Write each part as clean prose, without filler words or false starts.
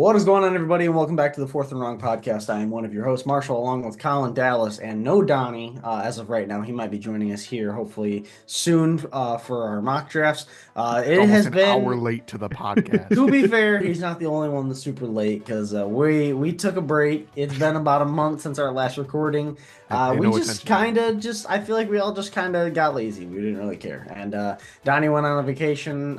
What is going on, everybody, and welcome back to the Fourth and Wrong podcast. I am one of your hosts, Marshall, along with Colin Dallas, and no Donnie as of right now. He might be joining us here, hopefully soon, for our mock drafts. It's It almost has an hour been, late to the podcast. to be fair, he's not the only one that's super late because we took a break. It's been about a month since our last recording. I pay We no just attention to kind him. of just I feel like we all just kind of got lazy. We didn't really care, and Donnie went on a vacation.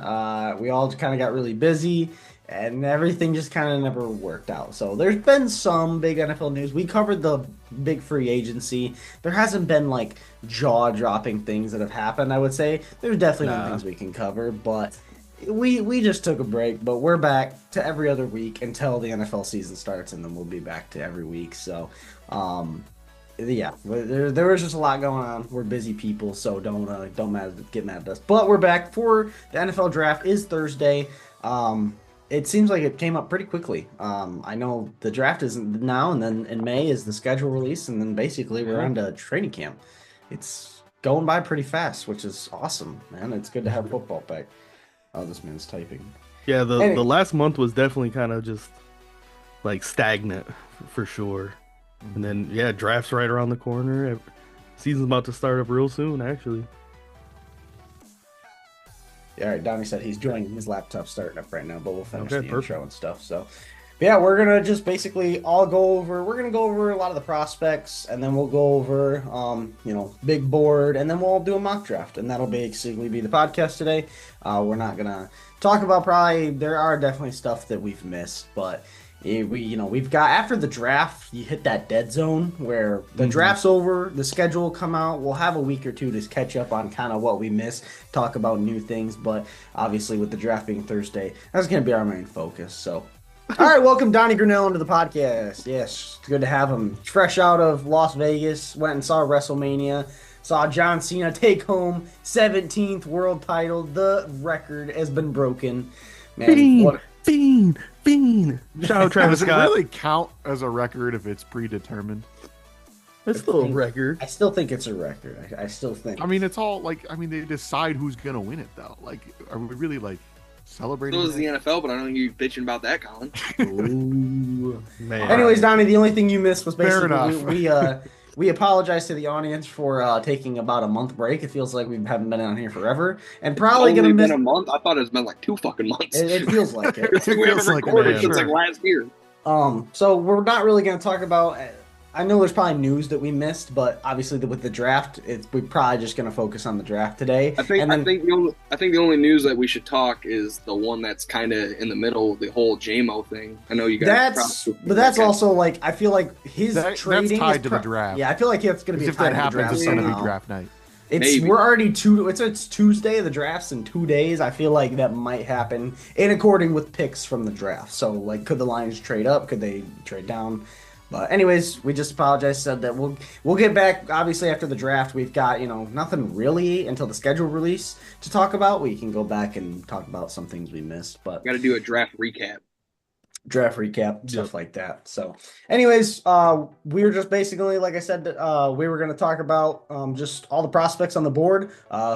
We all kind of got really busy and everything just kind of never worked out. So there's been some big NFL news. We covered the big free agency. There hasn't been like jaw-dropping things that have happened, I would say. There's definitely been Nah. things we can cover, but we just took a break, but we're back to every other week until the NFL season starts, and then we'll be back to every week. So yeah, there was just a lot going on. We're busy people, so don't get mad at us. But we're back for the NFL draft is Thursday. It seems like it came up pretty quickly. I know the draft is now, and then in May is the schedule release, and then basically we're on to training camp. It's going by pretty fast, which is awesome, man. It's good to have football back. Oh, this man's typing. Yeah, the Any- the last month was definitely kind of just like stagnant for sure. And then yeah, draft's right around the corner. Season's about to start up real soon, actually. All right, Donnie said he's joining his laptop starting up right now, but we'll finish Okay, the perfect. intro and stuff. So, but yeah, we're gonna just basically all go over. We're gonna go over a lot of the prospects, and then we'll go over, big board, and then we'll do a mock draft, and that'll basically be the podcast today. We're not gonna talk about probably. There are definitely stuff that we've missed, but we've got after the draft, you hit that dead zone where the draft's over, the schedule will come out. We'll have a week or two to catch up on kind of what we missed, talk about new things, but obviously with the draft being Thursday, that's going to be our main focus. So, all right, welcome Donnie Grinnell into the podcast. Yes, it's good to have him. Fresh out of Las Vegas, went and saw WrestleMania. Saw John Cena take home 17th world title. The record has been broken. Man, Bean, what Bean. Shout out Travis Does it Scott. really count as a record if it's predetermined? It's still a record. I still think it's a record. I still think. I mean, it's all like, they decide who's gonna win it though. Like, are we really like celebrating? So is the that? NFL, but I don't hear you bitching about that, Colin. Ooh. Man. Anyways, Donnie, the only thing you missed was Fair basically enough. we apologize to the audience for taking about a month break. It feels like we haven't been on here forever, and probably Only gonna been miss. a month. I thought it's been like 2 fucking months. It feels like it. It's like we haven't feels like it, recorded man. since Sure. like last year. So we're not really gonna talk about. I know there's probably news that we missed, but obviously with the draft, we're probably just gonna focus on the draft today. I think and then, I think the only news that we should talk is the one that's kind of in the middle, the whole JMO thing. I know you guys. but that's also like I feel like his That's trading tied is to the draft. Yeah, I feel like it's gonna be If tied that to the happens, draft it's gonna be somehow. draft night. Maybe. We're already it's Tuesday. The draft's in 2 days. I feel like that might happen in according with picks from the draft. So like, could the Lions trade up? Could they trade down? But anyways, we just apologize. Said that we'll get back. Obviously, after the draft, we've got nothing really until the schedule release to talk about. We can go back and talk about some things we missed, but Got to do a draft recap. draft recap, stuff like that. So, anyways, we were just basically, like I said, we were going to talk about just all the prospects on the board,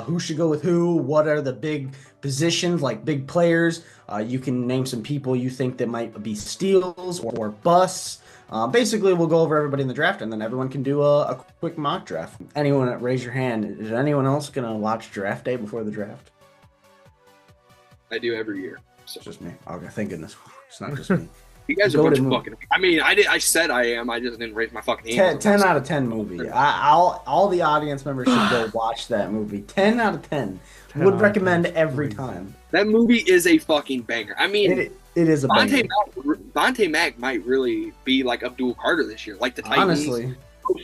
who should go with who, what are the big positions, like big players. You can name some people you think that might be steals or busts. Basically, we'll go over everybody in the draft, and then everyone can do a quick mock draft. Anyone, raise your hand. Is anyone else going to watch draft day before the draft? I do every year. So It's just me. Okay, thank goodness. It's not just me. you guys are a Go bunch to of move. fucking. I mean, I said I am. I just didn't raise my fucking 10, hand. 10 out of 10 movie. All the audience members should go watch that movie. 10 out of 10. 10 Would out of recommend 10. every Crazy. time. That movie is a fucking banger. I mean, It is a banger. Vontae Mack might really be like Abdul Carter this year, like the Titans. Honestly,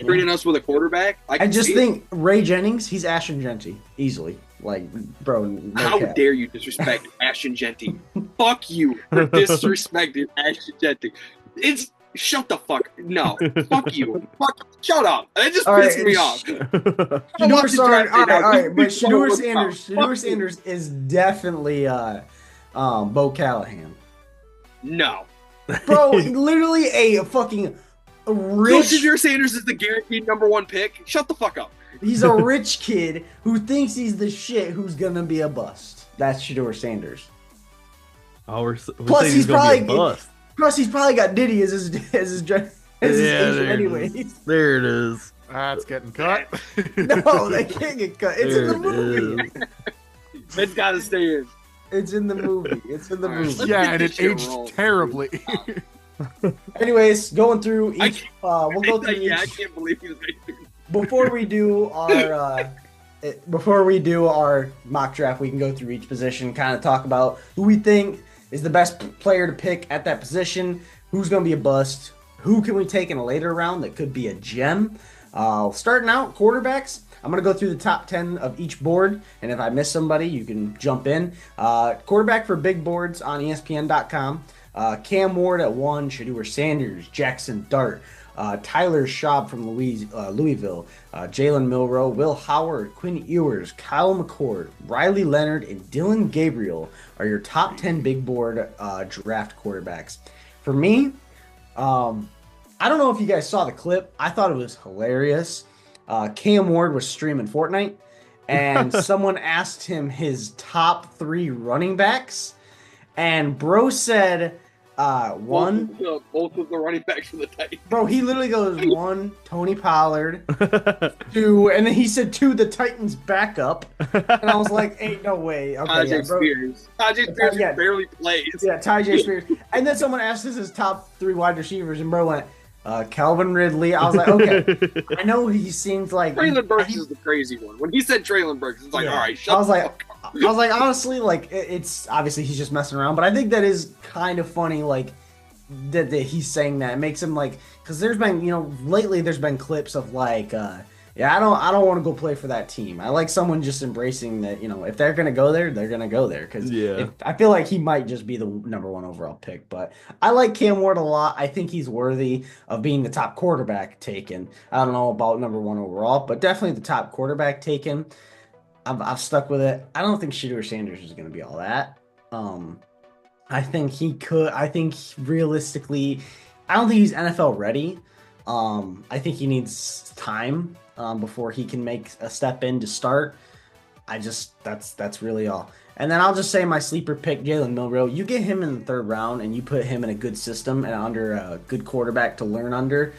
Treating us with a quarterback. I just think Ray Jennings, he's Ashton Genty. Easily. Like, bro, no How cap. dare you disrespect Ashton Genty? Fuck you for disrespecting Ashton Genty. It's shut the fuck. No, fuck you. Fuck. Shut up. That just All pissed right, me off. Shador Sanders, all right, but Shador Sanders, Fuck you. is definitely Bo Callahan. No. Bro, literally a fucking So rich. Shador Sanders is the guaranteed #1 pick. Shut the fuck up. He's a rich kid who thinks he's the shit who's gonna be a bust. That's Shador Sanders. Oh, we're Plus, saying he's gonna be a probably- bust. Plus, he's probably got Diddy as his agent anyways. There it is. That's getting cut. No, they can't get cut. It's in the movie. It's got to stay in. It's in the movie. It's in the movie. Yeah, and it aged terribly. Anyways, going through each. We'll go through each. Yeah, I can't believe he's Before we do our mock draft, we can go through each position, kind of talk about who we think is the best player to pick at that position, who's going to be a bust, who can we take in a later round that could be a gem. Starting out, quarterbacks. I'm going to go through the top 10 of each board, and if I miss somebody, you can jump in. Quarterback for big boards on ESPN.com. Cam Ward at 1, Shedeur Sanders, Jackson Dart, Tyler Schaub from Louisville, Jalen Milroe, Will Howard, Quinn Ewers, Kyle McCord, Riley Leonard, and Dylan Gabriel are your top 10 big board draft quarterbacks. For me, I don't know if you guys saw the clip. I thought it was hilarious. Cam Ward was streaming Fortnite, and someone asked him his top 3 running backs, and bro said, one. Both of the running backs for the Titans. Bro, he literally goes 1, Tony Pollard, 2, and then he said 2, the Titans backup, and I was like, ain't no way. Okay, Tajay Spears. Tajay Spears barely plays. Yeah, Tajay Spears. And then someone asked us his top 3 wide receivers, and bro went, Calvin Ridley. I was like, okay. I know he seems like Traylon Burks is the crazy one. When he said Traylon Burks, it's like, all right, shut I was like, honestly, like it's obviously he's just messing around, but I think that is kind of funny, like that he's saying that. It makes him like, because there's been, lately there's been clips of like, I don't want to go play for that team. I like someone just embracing that, if they're gonna go there, they're gonna go there. Because I feel like he might just be the number 1 overall pick. But I like Cam Ward a lot. I think he's worthy of being the top quarterback taken. I don't know about number 1 overall, but definitely the top quarterback taken. I've stuck with it. I don't think Shedeur Sanders is gonna be all that. I think he could. I think realistically, I don't think he's NFL ready. I think he needs time before he can make a step in to start. That's really all. And then I'll just say my sleeper pick, Jalen Milroe. You get him in the 3rd round and you put him in a good system and under a good quarterback to learn under.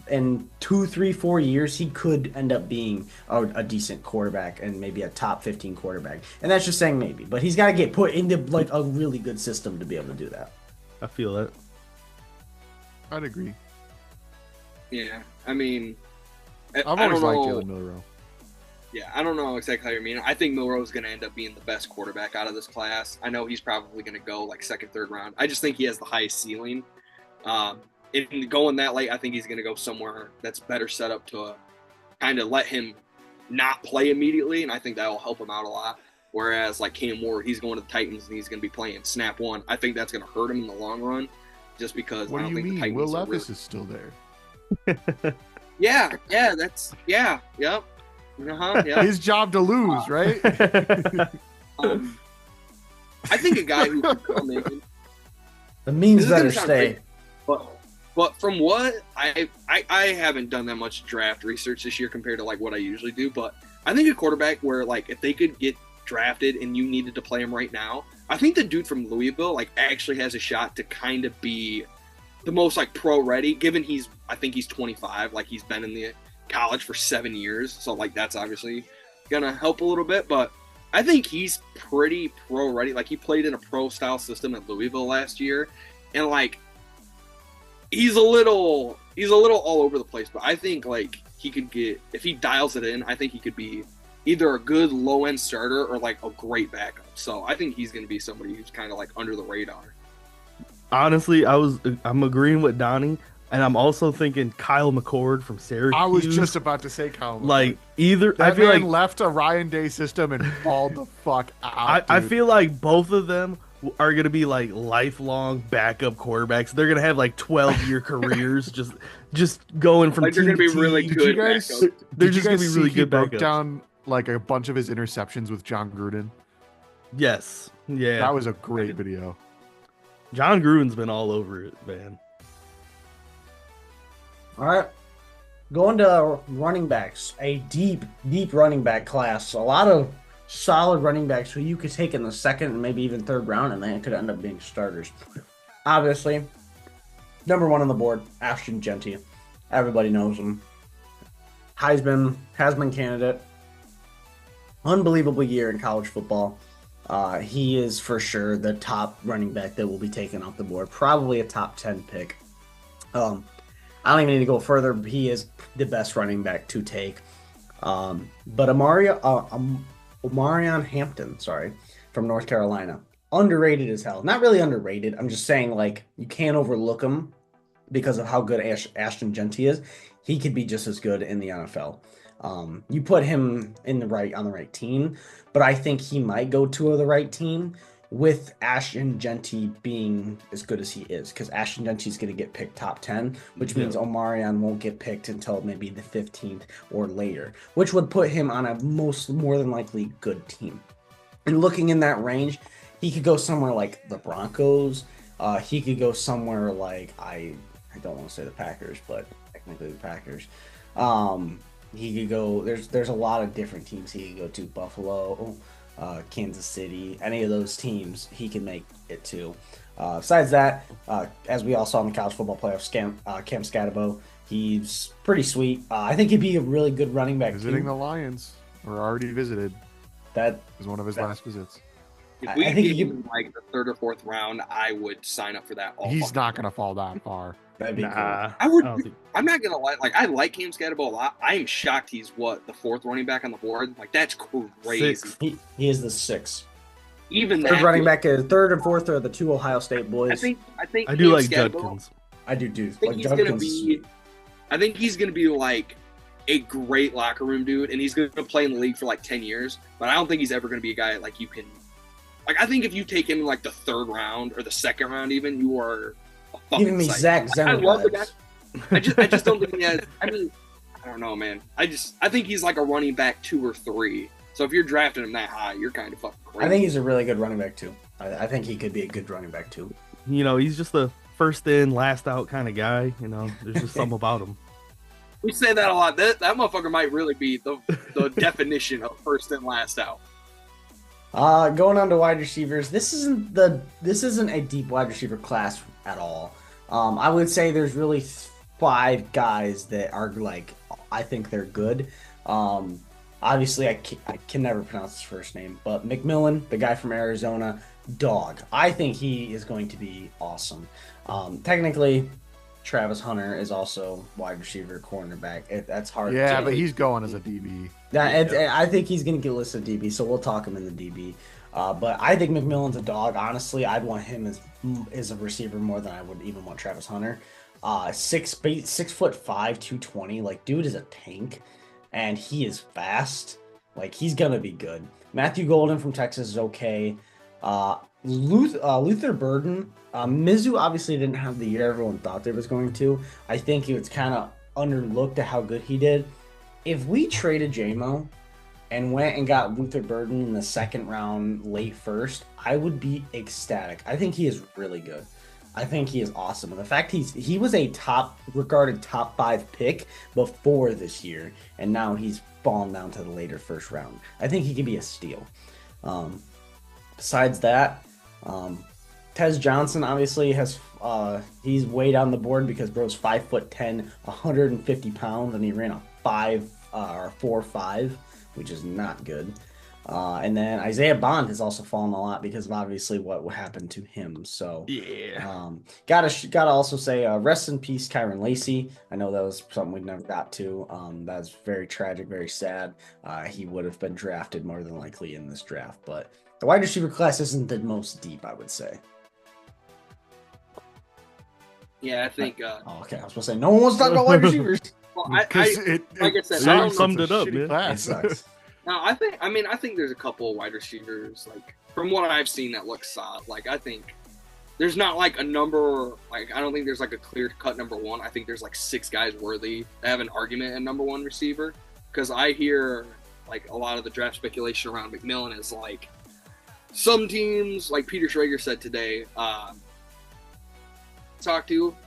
In 2, 3, 4 years, he could end up being a decent quarterback and maybe a top 15 quarterback. And that's just saying maybe. But he's got to get put into like a really good system to be able to do that. I feel it. I'd agree. Yeah, I mean, I've always liked Jalen Milroe. Yeah, I don't know exactly how you mean. I think Milroe is going to end up being the best quarterback out of this class. I know he's probably going to go like 2nd, 3rd round. I just think he has the highest ceiling. In going that late, I think he's going to go somewhere that's better set up to kind of let him not play immediately, and I think that will help him out a lot. Whereas like Cam Ward, he's going to the Titans and he's going to be playing snap 1. I think that's going to hurt him in the long run, just because what I don't do you think mean? the Titans Will are Levis really... is still there. Yeah, yep. Yeah. His job to lose, right? I think a guy who could come in. The memes better stay. But from what I haven't done that much draft research this year compared to like what I usually do. But I think a quarterback where like if they could get drafted and you needed to play him right now, I think the dude from Louisville like actually has a shot to kind of be the most like pro ready. Given I think he's 25, like he's been in the college for 7 years, so like that's obviously gonna help a little bit. But I think he's pretty pro ready. Like he played in a pro style system at Louisville last year, and like he's a little all over the place. But I think like he could get, if he dials it in, I think he could be either a good low end starter or like a great backup. So I think he's gonna be somebody who's kind of like under the radar. Honestly, I'm agreeing with Donnie. And I'm also thinking Kyle McCord from Syracuse. I was just about to say Kyle McCord. Like either that I feel man like left a Ryan Day system and balled the fuck out. I feel like both of them are gonna be like lifelong backup quarterbacks. They're gonna have like 12-year careers, just going from like they're team gonna be to team. really good. They're just gonna be really good broke backups. Down like a bunch of his interceptions with John Gruden. Yes, yeah, that was a great video. John Gruden's been all over it, man. All right. Going to running backs, a deep running back class. A lot of solid running backs who you could take in the 2nd and maybe even 3rd round, and they could end up being starters. Obviously, Number 1 on the board, Ashton Genty. Everybody knows him. Heisman candidate. Unbelievable year in college football. He is for sure the top running back that will be taken off the board. Probably a top 10 pick. I don't even need to go further. He is the best running back to take. But Omarion Hampton, from North Carolina. Underrated as hell. Not really underrated. I'm just saying, like, you can't overlook him because of how good Ashton Genty is. He could be just as good in the NFL. You put him on the right team, but I think he might go to the right team with Ashton Genty being as good as he is, because Ashton Genty is going to get picked top 10, which means Omarion won't get picked until maybe the 15th or later, which would put him on a more than likely good team. And looking in that range, he could go somewhere like the Broncos. He could go somewhere like, I don't want to say the Packers, but technically the Packers. He could go, there's a lot of different teams he could go to. Buffalo, Kansas City, any of those teams he can make it to. Besides that, as we all saw in the college football playoffs, Cam Scatabo, he's pretty sweet. I think he'd be a really good running back. Visiting the Lions, or already visited. That was one of his last visits. If we get him like the 3rd or 4th round, I would sign up for that. He's not going to fall that far. That'd be cool. I would. I'm not gonna lie. Like, I like Cam Scatabo a lot. I am shocked he's the 4th running back on the board. Like, that's crazy. He is the 6th. Even third running back is 3rd and 4th are the 2 Ohio State boys. I think I do like Judkins. I do. I think he's gonna be like a great locker room dude, and he's gonna play in the league for like 10 years. But I don't think he's ever gonna be a guy like you can. Like, I think if you take him in like the 3rd round or the 2nd round, even, you are a fucking giving me Zach Zenner. I love the guy. I just don't think he has. I mean, I don't know, man. I think he's like a running back 2 or 3. So if you're drafting him that high, you're kind of fucking crazy. I think he's a really good running back too. I think he could be a good running back too. You know, he's just a first in, last out kind of guy. You know, there's just something about him. We say that a lot. That motherfucker might really be the definition of first in, last out. Going on to wide receivers, this isn't a deep wide receiver class at all. I would say there's really 5 guys that are like, I think they're good. Obviously I can never pronounce his first name, but McMillan, the guy from Arizona, dog. I think he is going to be awesome. Technically, Travis Hunter is also wide receiver, cornerback. That's hard. Yeah, but he's going as a DB. I think he's going to get listed DB, so we'll talk him in the DB. But I think McMillan's a dog. Honestly, I'd want him as a receiver more than I would even want Travis Hunter. 6'5", 220. Like, dude is a tank, and he is fast. Like, he's gonna be good. Matthew Golden from Texas is okay. Luther Burden. Mizzou obviously didn't have the year everyone thought they was going to. I think it was kind of underlooked at how good he did. If we traded JMO and went and got Luther Burden in the 2nd round, late 1st, I would be ecstatic. I think he is really good. I think he is awesome. And the fact he was a regarded top 5 pick before this year, and now he's fallen down to the later 1st round. I think he could be a steal. Besides that, Tez Johnson obviously has he's way down the board because bro's 5'10", 150 pounds, and he ran a 4.5, which is not good. And then Isaiah Bond has also fallen a lot because of obviously what happened to him. So yeah, gotta also say rest in peace, Kyron Lacey. I know that was something we never got to. That's very tragic, very sad. He would have been drafted more than likely in this draft, but the wide receiver class isn't the most deep, I would say. Yeah, I think. Okay, I was supposed to say no one wants to talk about wide receivers. Well, like I said, I summed it up, man. It sucks. No, I think there's a couple of wide receivers, like, from what I've seen, that look solid. Like, I think there's not like a number, like, I don't think there's like a clear cut number 1. I think there's like 6 guys worthy to have an argument at number 1 receiver. Because I hear like a lot of the draft speculation around McMillan is like some teams, like Peter Schrager said today,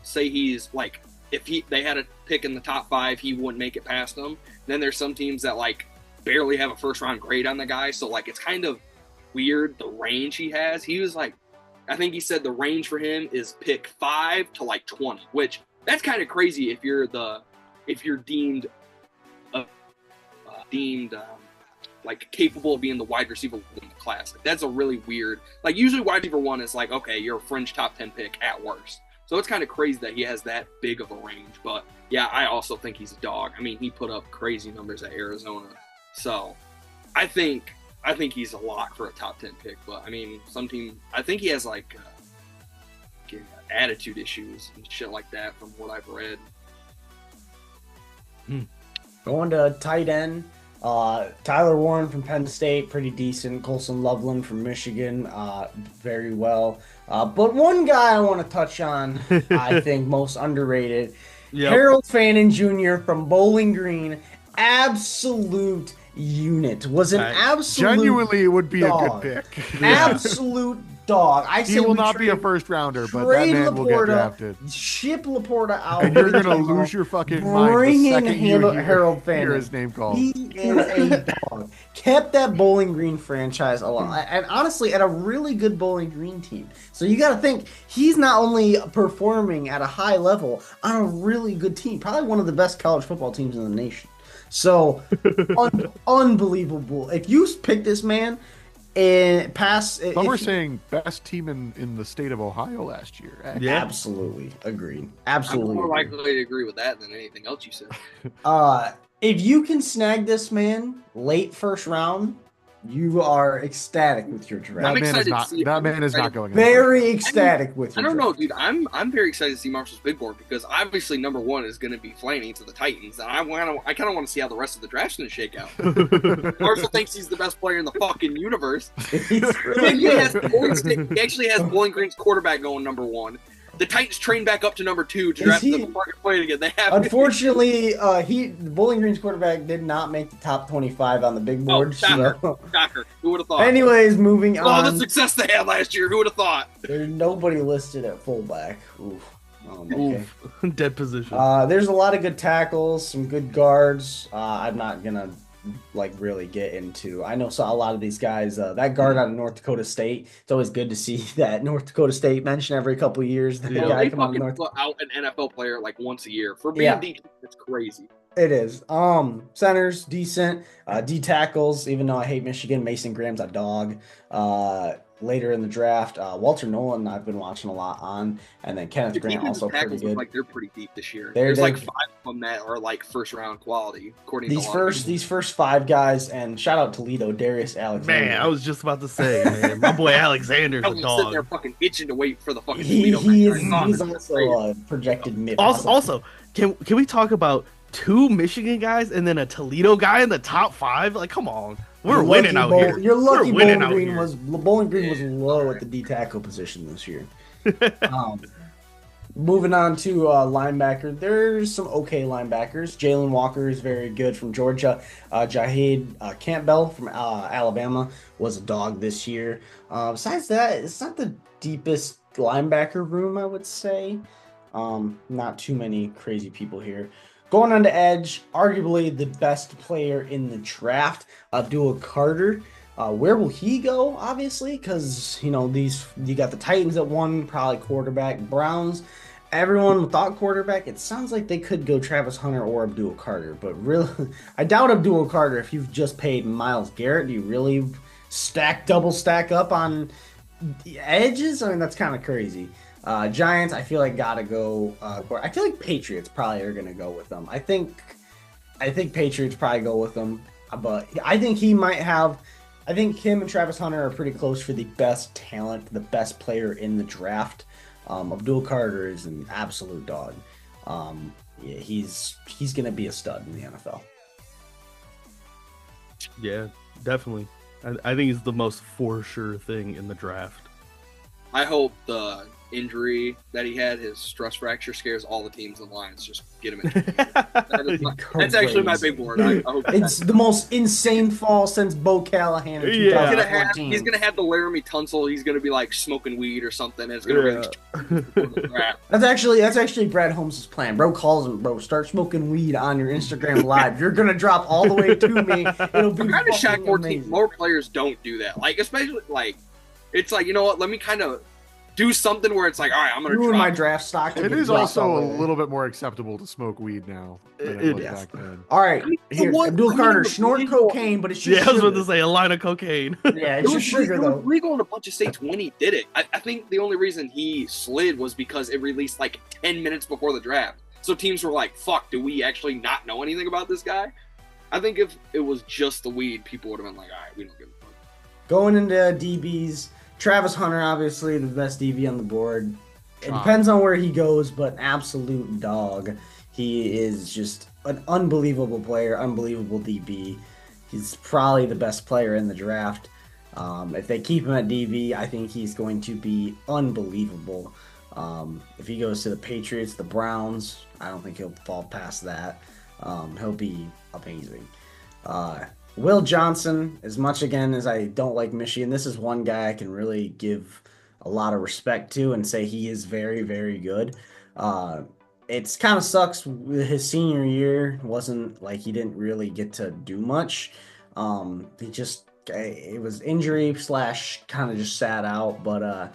say he's like, if they had a pick in the top 5, he wouldn't make it past them. Then there's some teams that like barely have a 1st round grade on the guy, so like it's kind of weird the range he has. He was like, I think he said the range for him is pick 5 to like 20, which that's kind of crazy if you're deemed like capable of being the wide receiver in the class. Like, that's a really weird. Like usually wide receiver 1 is like, okay, you're a fringe top 10 pick at worst. So it's kind of crazy that he has that big of a range. But yeah, I also think he's a dog. I mean, he put up crazy numbers at Arizona. So I think he's a lock for a top 10 pick. But I mean, I think he has like attitude issues and shit like that from what I've read. Going to tight end, Tyler Warren from Penn State, pretty decent. Colson Loveland from Michigan, very well. But one guy I want to touch on, I think most underrated, Harold Fannin Jr. from Bowling Green, absolute unit. Was an absolute genuinely it would be dog. a good pick. Absolute dog. He will not be a first rounder, but that man will get drafted. Ship Laporta out. And you're gonna lose your fucking mind the second you Harold Fannin. hear his name called. He is a dog. Kept that Bowling Green franchise alive, and honestly, at a really good Bowling Green team. So you got to think he's not only performing at a high level on a really good team, probably one of the best college football teams in the nation. So unbelievable. If you pick this man and pass, some were saying best team in the state of Ohio last year. Actually. Yeah, absolutely agreed. Absolutely, I'm more likely to agree with that than anything else you said. If you can snag this man late first round, you are ecstatic with your draft. That man is not going. Very ecstatic with your draft. I don't know, dude. I'm very excited to see Marshall's big board because obviously number 1 is going to be Flanny to the Titans, and I kind of want to see how the rest of the draft's going to shake out. Marshall thinks he's the best player in the fucking universe. He actually has Bowling Green's quarterback going number 1. The Titans train back up to number 2 to draft the fucking player again. They have. Unfortunately, Bowling Green's quarterback did not make the top 25 on the big board. Oh, shocker. Shocker. Who would have thought? Anyways, moving on. All the success they had last year. Who would have thought? There's nobody listed at fullback. Oof. Okay. Dead position. There's a lot of good tackles, some good guards. I'm not gonna really get into. I know a lot of these guys. That guard out of North Dakota State. It's always good to see that North Dakota State mention every couple of years. They fucking put out an NFL player like once a year for being deep. It's crazy. It is. Centers decent. D tackles. Even though I hate Michigan, Mason Graham's a dog. Later in the draft, Walter Nolan I've been watching a lot on, and then Kenneth Grant also pretty good. Like they're pretty deep this year. There's like 5 of them that are like first round quality according to these first 5 guys. And shout out Toledo, Darius Alexander. Man, I was just about to say, man, my boy Alexander's a dog. Sitting there fucking itching to wait for the fucking Toledo. He's also a projected mid. Also, can we talk about 2 Michigan guys and then a Toledo guy in the top 5? Like, come on. We're winning out here. You're lucky Bowling Green was low at the D tackle position this year. Moving on to linebacker, there's some okay linebackers. Jalen Walker is very good from Georgia. Jahed Campbell from Alabama was a dog this year. Besides that, it's not the deepest linebacker room, I would say. Not too many crazy people here. Going on to edge, arguably the best player in the draft, Abdul Carter. Where will he go? Obviously, because you got the Titans at 1, probably quarterback. Browns, everyone thought quarterback. It sounds like they could go Travis Hunter or Abdul Carter, but really, I doubt Abdul Carter. If you've just paid Myles Garrett, do you really double stack up on the edges? I mean, that's kind of crazy. Giants, I feel like gotta go. I feel like Patriots probably are gonna go with them. I think Patriots probably go with them, but I think he might have. I think him and Travis Hunter are pretty close for the best talent, the best player in the draft. Abdul Carter is an absolute dog. He's gonna be a stud in the NFL. Yeah, definitely. I think he's the most for sure thing in the draft. I hope the injury that he had, his stress fracture, scares all the teams in the Lions. Just get him in. That's actually my big board. I hope it's the most insane fall since Bo Callahan in 2014. He's gonna have the Laramie Tunsil. He's gonna be like smoking weed or something. And it's gonna be That's actually Brad Holmes' plan. Bro calls him, bro, start smoking weed on your Instagram live. You're gonna drop all the way to me. It'll be kind of shocked more players don't do that. Like, especially like, it's like, you know what? Let me kind of do something where it's like, all right, I'm gonna ruin drop my draft stock. It is also a little bit more acceptable to smoke weed now than it was is. back then. All right, I mean, here, what? Abdul I mean, Carter, it was snort legal. cocaine, but it's just Yeah, I was sugar. about to say a line of cocaine. Yeah, it's just sugar It though. was legal in a bunch of states when he did it. I think the only reason he slid was because it released like 10 minutes before the draft. So teams were like, fuck, do we actually not know anything about this guy? I think if it was just the weed, people would have been like, all right, we don't give a fuck. Going into DBs, Travis Hunter, obviously the best DB on the board. It depends on where he goes, but absolute dog. He is just an unbelievable player, unbelievable DB. He's probably the best player in the draft. If they keep him at DB, I think he's going to be unbelievable. If he goes to the Patriots, the Browns, I don't think he'll fall past that. He'll be amazing. Will Johnson, as much again as I don't like Michigan, this is one guy I can really give a lot of respect to and say he is very, very good. It's kind of sucks his senior year wasn't like he didn't really get to do much. It was injury / kind of just sat out. But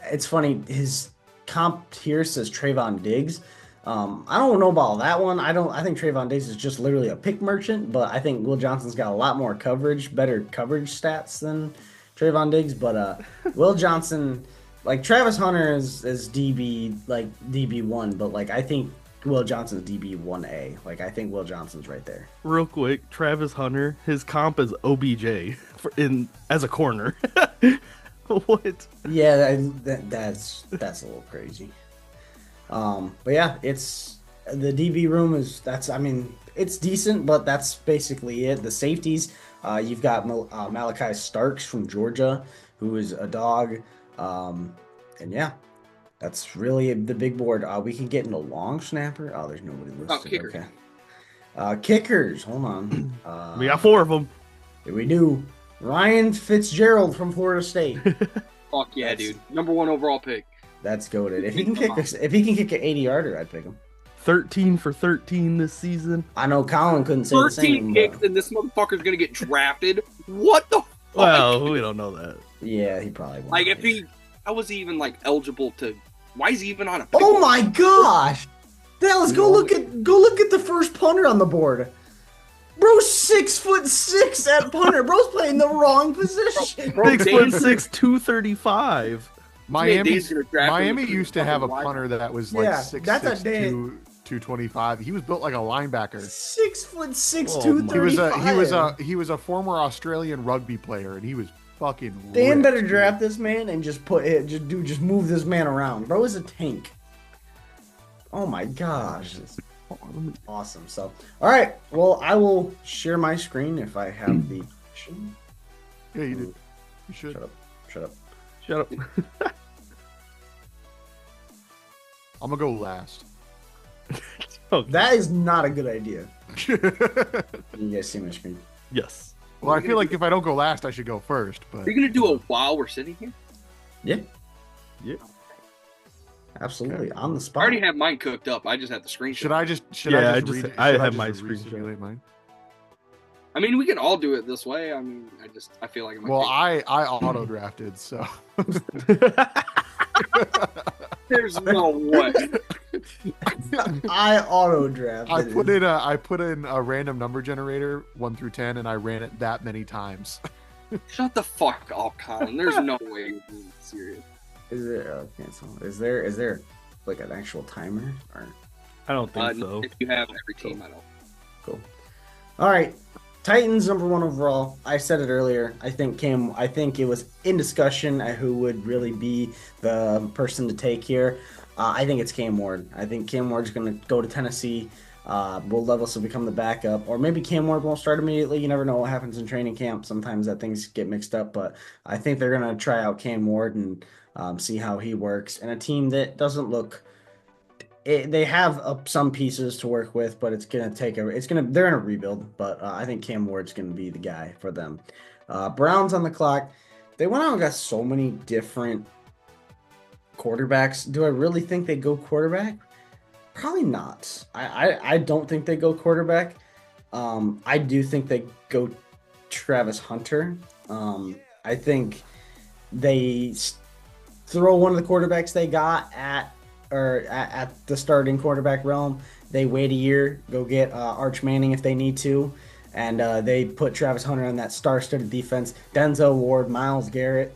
it's funny, his comp here says Trayvon Diggs. I don't know about that one. I think Trayvon Diggs is just literally a pick merchant, but I think Will Johnson's got a lot more better coverage stats than Trayvon Diggs. But Will Johnson, like Travis Hunter is DB, like DB1, but like I think Will Johnson's DB1A. Like I think Will Johnson's right there. Real quick, Travis Hunter, his comp is OBJ as a corner. What? Yeah, that's a little crazy. But yeah, it's the DB room it's decent, but that's basically it. The safeties, you've got Malachi Starks from Georgia, who is a dog. And yeah, that's really the big board. We can get into long snapper. Oh, there's nobody listed. Oh, kicker. Okay. Kickers, hold on. We got 4 of them. Here we do. Ryan Fitzgerald from Florida State. Fuck yeah, dude. #1 overall pick. That's goated. If he can kick an 80-yarder, I'd pick him. 13 for 13 this season. I know Colin couldn't say the same. 13 kicks and this motherfucker's gonna get drafted. What the fuck? Well, we don't know that. Yeah, he probably won't. Like how was he even like eligible to? Why is he even on a? Oh my gosh! Dallas, go look at the first punter on the board. Bro's 6'6" at punter. Bro's playing the wrong position. 6'6", 235. Miami used to have a punter that was like 6'6", that's 225. He was built like a linebacker. 6'6", 235. He was a former Australian rugby player, and he was fucking. Dan ripped, better dude. draft this man and just move this man around. Bro is a tank. Oh my gosh. Awesome. So, all right. Well, I will share my screen if I have the. Yeah, you did. You should. Shut up. Shut up. I'm gonna go last. Okay. That is not a good idea. You guys see my screen? Yes. Well, I feel like if I don't go last, I should go first. But You're gonna do it while we're sitting here? Yeah. Absolutely. On the I spot. already have mine cooked up. I just have the screenshot. should I just? I have my screenshot. resimulate mine? I mean, we can all do it this way. I mean, I feel like. Well, I auto drafted, so. There's no way. I auto draft. I put in a random number generator 1 through 10, and I ran it that many times. Shut the fuck up, Colin. There's no way you're being serious. Is there cancel? Is there like an actual timer? Or I don't think so. If you have every team, I don't. cool. All right. Titans #1 overall. I said it earlier. I think it was in discussion who would really be the person to take here. I think it's Cam Ward. I think Cam Ward's going to go to Tennessee. Will Levis will become the backup, or maybe Cam Ward won't start immediately. You never know what happens in training camp. Sometimes that things get mixed up, but I think they're going to try out Cam Ward and see how he works. And a team that doesn't look. They have some pieces to work with, but they're in a rebuild. But I think Cam Ward's going to be the guy for them. Browns on the clock. They went out and got so many different quarterbacks. Do I really think they go quarterback? Probably not. I don't think they go quarterback. I do think they go Travis Hunter. I think they throw one of the quarterbacks they got at the starting quarterback realm. They wait a year, go get Arch Manning if they need to, and they put Travis Hunter on that star-studded defense. Denzel Ward, Myles Garrett,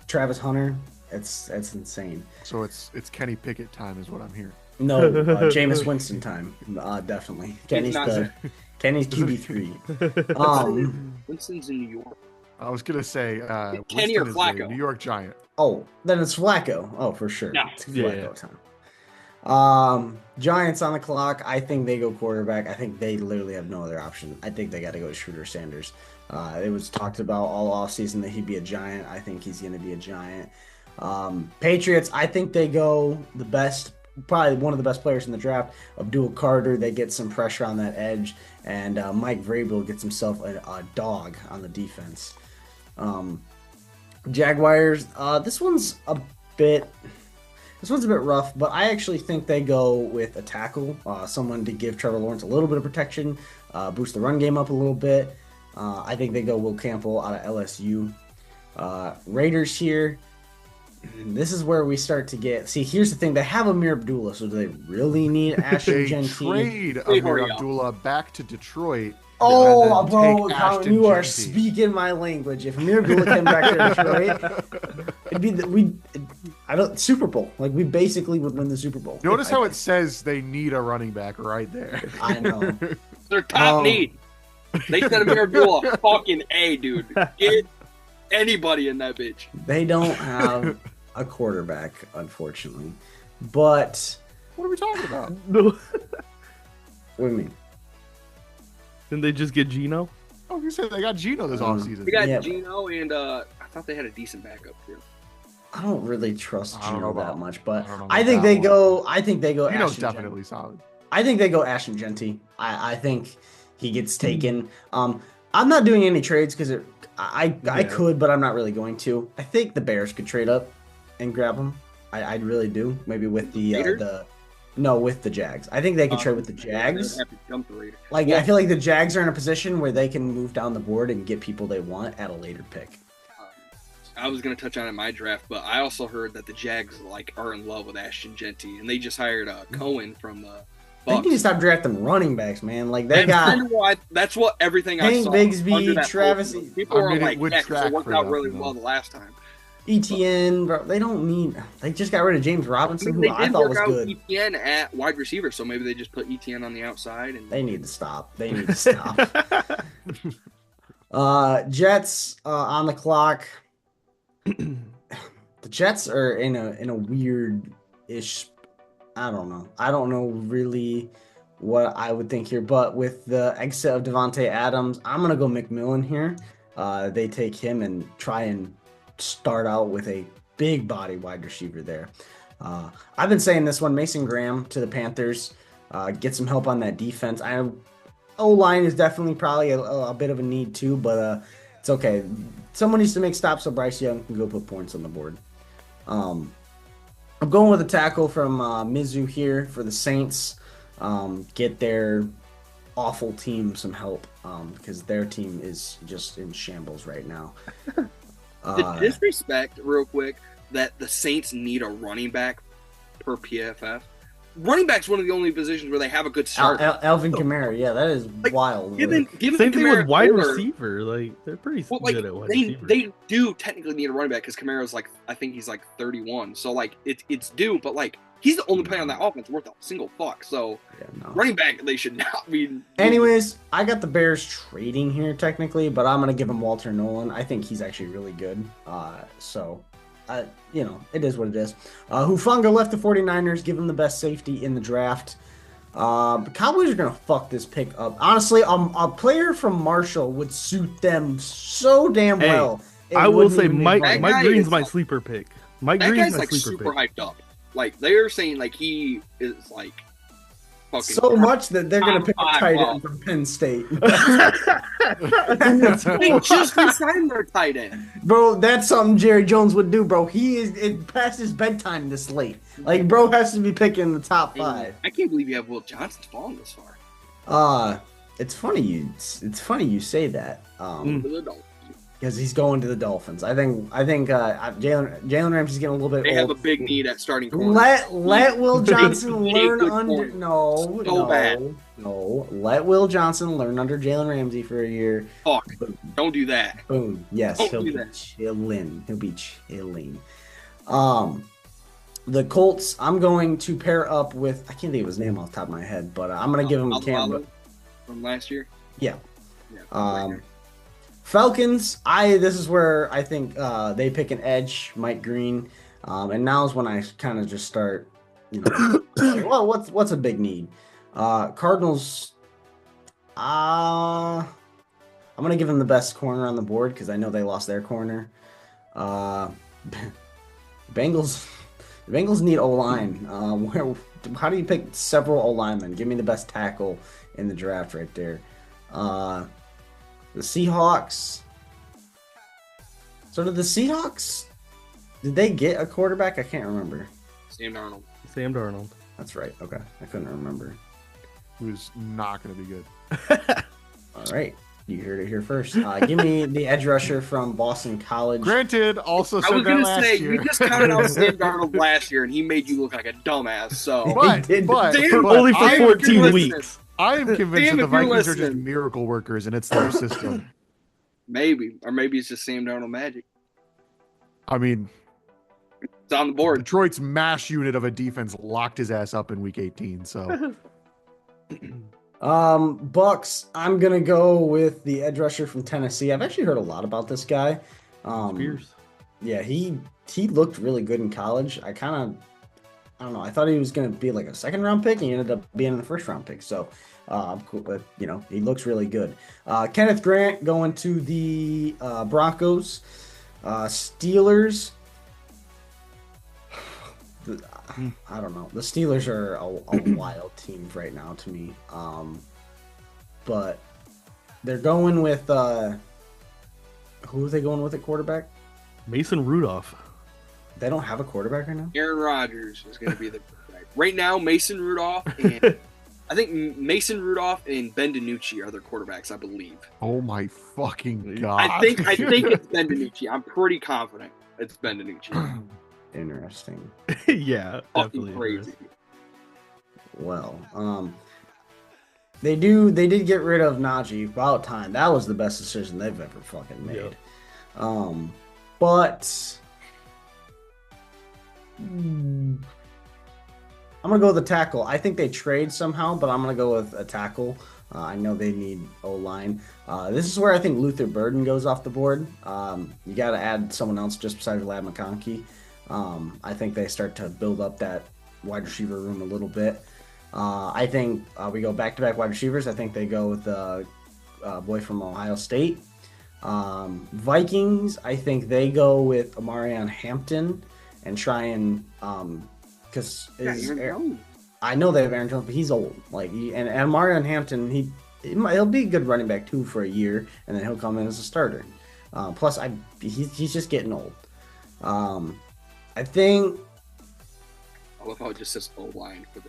Travis Hunter. It's insane. So it's Kenny Pickett time, is what I'm hearing. No, Jameis Winston time, definitely. Kenny's QB3. Winston's in New York. I was gonna say Kenny or Winston is Flacco? a New York Giant. Oh, then it's Flacco. Oh, for sure. No. It's Flacco time. Giants on the clock. I think they go quarterback. I think they literally have no other option. I think they got to go Shooter Sanders. It was talked about all offseason that he'd be a Giant. I think he's going to be a Giant. Patriots, I think they go the best, probably one of the best players in the draft, Abdul Carter. They get some pressure on that edge, and Mike Vrabel gets himself a dog on the defense. Jaguars, this one's a bit rough, but I actually think they go with a tackle, someone to give Trevor Lawrence a little bit of protection, boost the run game up a little bit. I think they go Will Campbell out of LSU. Raiders here. This is where we start to get. See, here's the thing: they have Amir Abdullah, so do they really need Ashton Genty? Trade Amir Abdullah back to Detroit. Oh, bro, Colin, you are speaking my language. If Amir Abdullah came back to Detroit, it'd be Super Bowl. Like, we basically would win the Super Bowl. Notice how it says they need a running back right there. I know. Their top need. They said Amir Abdullah, fucking A, dude. Get anybody in that bitch. They don't have a quarterback, unfortunately. But what are we talking about? No. What do you mean? Didn't they just get Geno? Oh, you said they got Geno this offseason. They got Geno, and I thought they had a decent backup too. I don't really trust Geno that much, but I think they go. I think they go. Geno's definitely solid. I think they go Ashton Genty. I think he gets taken. I'm not doing any trades because I could, but I'm not really going to. I think the Bears could trade up and grab him. I really do. Maybe with with the Jags. I think they could trade with the Jags. I feel like the Jags are in a position where they can move down the board and get people they want at a later pick. I was going to touch on it in my draft, but I also heard that the Jags are in love with Ashton Genty, and they just hired Cohen from the Bucks. They need to stop drafting running backs, man. Like, that's what everything Hank I saw. Bigsby, Travis. People are like, yeah, because it worked out really well the last time. ETN, bro, they don't need. They just got rid of James Robinson, who I thought was good. ETN at wide receiver, so maybe they just put ETN on the outside. And they need to stop. Jets on the clock. The Jets are in a weird-ish. I don't know really what I would think here, but with the exit of Devontae Adams, I'm gonna go McMillan here. They take him and try and start out with a big body wide receiver there. I've been saying this one, Mason Graham to the Panthers, get some help on that defense. O-line is definitely probably a bit of a need too, but it's okay. Someone needs to make stops so Bryce Young can go put points on the board. I'm going with a tackle from Mizzou here for the Saints. Get their awful team some help because their team is just in shambles right now. The disrespect, real quick, that the Saints need a running back per PFF. Running back's one of the only positions where they have a good start. Alvin Kamara, yeah, that is wild. Same thing with wide receiver. Like, they're pretty good at wide receiver. They do technically need a running back because Kamara's I think he's 31. So it's due, but he's the only player on that offense worth a single fuck. So running back, they should not be. Anyways, I got the Bears trading here technically, but I'm gonna give him Walter Nolan. I think he's actually really good. It is what it is. Hufanga left the 49ers, give him the best safety in the draft. The Cowboys are going to fuck this pick up. Honestly, a player from Marshall would suit them so damn well. I will say Mike Green's my sleeper pick. Mike Green's my sleeper super hyped up. They're saying he is fucking so much that they're going to pick a tight end from Penn State. They just signed their tight end. Bro, that's something Jerry Jones would do, bro. It past his bedtime this late. Bro has to be picking the top 5. I can't believe you have Will Johnson falling this far. It's funny you say that. because he's going to the Dolphins. I think Jalen Ramsey's getting a little bit They old. have a big need at starting corner. Let Will Johnson They need a learn good under corner. no So bad. no. Let Will Johnson learn under Jalen Ramsey for a year. Fuck. Don't do that. Boom. Yes, Don't he'll do be that. chilling. He'll be chilling. The Colts. I'm going to pair up with. I can't think of his name off the top of my head, but I'm going to give him Alvaro from last year. Yeah. Yeah. Falcons. This is where I think they pick an edge, Mike Green, and now is when I kind of just start, like, well, what's a big need? Cardinals. I'm gonna give them the best corner on the board because I know they lost their corner. Bengals. The Bengals need O-line. How do you pick several O-linemen? Give me the best tackle in the draft right there. The Seahawks. So did the Seahawks? Did they get a quarterback? I can't remember. Sam Darnold. Sam Darnold. That's right. Okay, I couldn't remember. Who's not going to be good. All right, you heard it here first. Give me the edge rusher from Boston College. Granted, also I said was that gonna last say year. you just counted out Sam Darnold last year, and he made you look like a dumbass. So But He did. Damn, Only for I am 14 listening. weeks. I am convinced Damn, that the if you're Vikings are just listening. miracle workers, and it's their system. Maybe it's just Sam Darnold magic. I mean, It's on the board. Detroit's mash unit of a defense locked his ass up in Week 18. So Bucks. I'm gonna go with the edge rusher from Tennessee. I've actually heard a lot about this guy. Spears. Yeah, he looked really good in college. I don't know. I thought he was going to be like a second round pick, and he ended up being the first round pick. So, I'm cool. But, he looks really good. Kenneth Grant going to the Broncos. Steelers. I don't know. The Steelers are a wild team right now to me. But they're going with who are they going with at quarterback? Mason Rudolph. They don't have a quarterback right now. Aaron Rodgers is going to be the quarterback. Right now, Mason Rudolph and I think Mason Rudolph and Ben DiNucci are their quarterbacks, I believe. oh my fucking god! I think it's Ben DiNucci. I'm pretty confident it's Ben DiNucci. Interesting. Yeah, Fucking definitely. crazy. Well, they did get rid of Najee. About time. That was the best decision they've ever fucking made. Yep. But I'm gonna go with the tackle. I think they trade somehow, but I'm gonna go with a tackle. I know they need O-line. This is where I think Luther Burden goes off the board. You got to add someone else just besides Lad McConkey. I think they start to build up that wide receiver room a little bit. I think we go back-to-back wide receivers. I think they go with the boy from Ohio State. Vikings, I think they go with Amarion Hampton and try and because I know they have Aaron Jones, but he's old. And Amarion Hampton, he'll be a good running back too for a year, and then he'll come in as a starter. Plus, he's just getting old. I think. I love how it just says O-line for the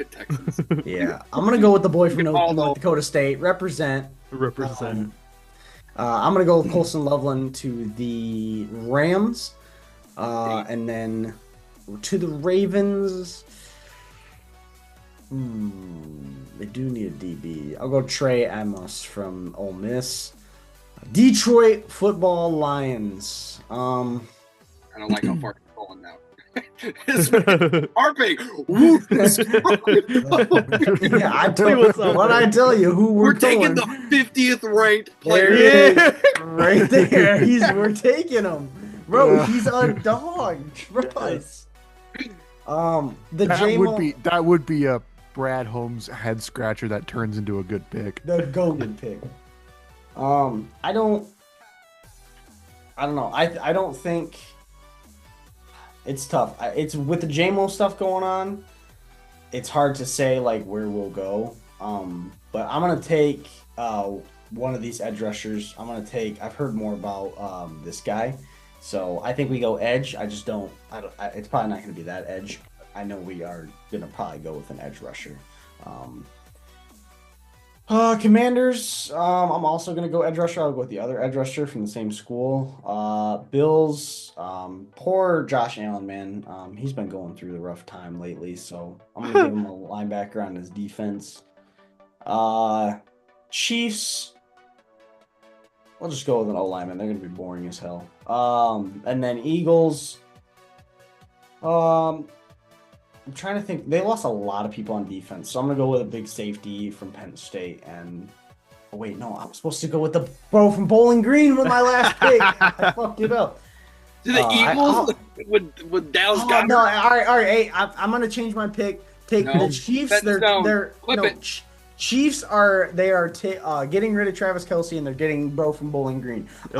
Texans. Yeah, I'm gonna go with the boy from all know. North Dakota State. Represent. I'm gonna go with Colson Loveland to the Rams, and then to the Ravens. They do need a DB. I'll go Trey Amos from Ole Miss. Detroit Football Lions. I don't like how far it's going now. Harping. Woo, Yeah, I tell you what I tell you, who we're taking the going. 50th ranked There player. he is, right there. We're taking him, bro. He's a dog. Trust. That would be a Brad Holmes head scratcher that turns into a good pick. The golden pick. I don't know. I don't think it's tough. It's with the JMO stuff going on. It's hard to say where we'll go. But I'm gonna take one of these edge rushers. I've heard more about this guy, so I think we go edge. It's probably not gonna be that edge. I know we are gonna probably go with an edge rusher. Commanders. I'm also gonna go edge rusher. I'll go with the other edge rusher from the same school. Bills. Poor Josh Allen, man. He's been going through the rough time lately, so I'm gonna give him a linebacker on his defense. Chiefs. We'll just go with an O lineman. They're gonna be boring as hell. And then Eagles. I'm trying to think. They lost a lot of people on defense, so I'm gonna go with a big safety from Penn State. And oh wait, no, I'm supposed to go with the bro from Bowling Green with my last pick. I fucked it up. To the Eagles with Dallas Goedert? No, all right. Hey, I'm gonna change my pick. Take the Chiefs. Chiefs are getting rid of Travis Kelce and they're getting bro from Bowling Green. Okay.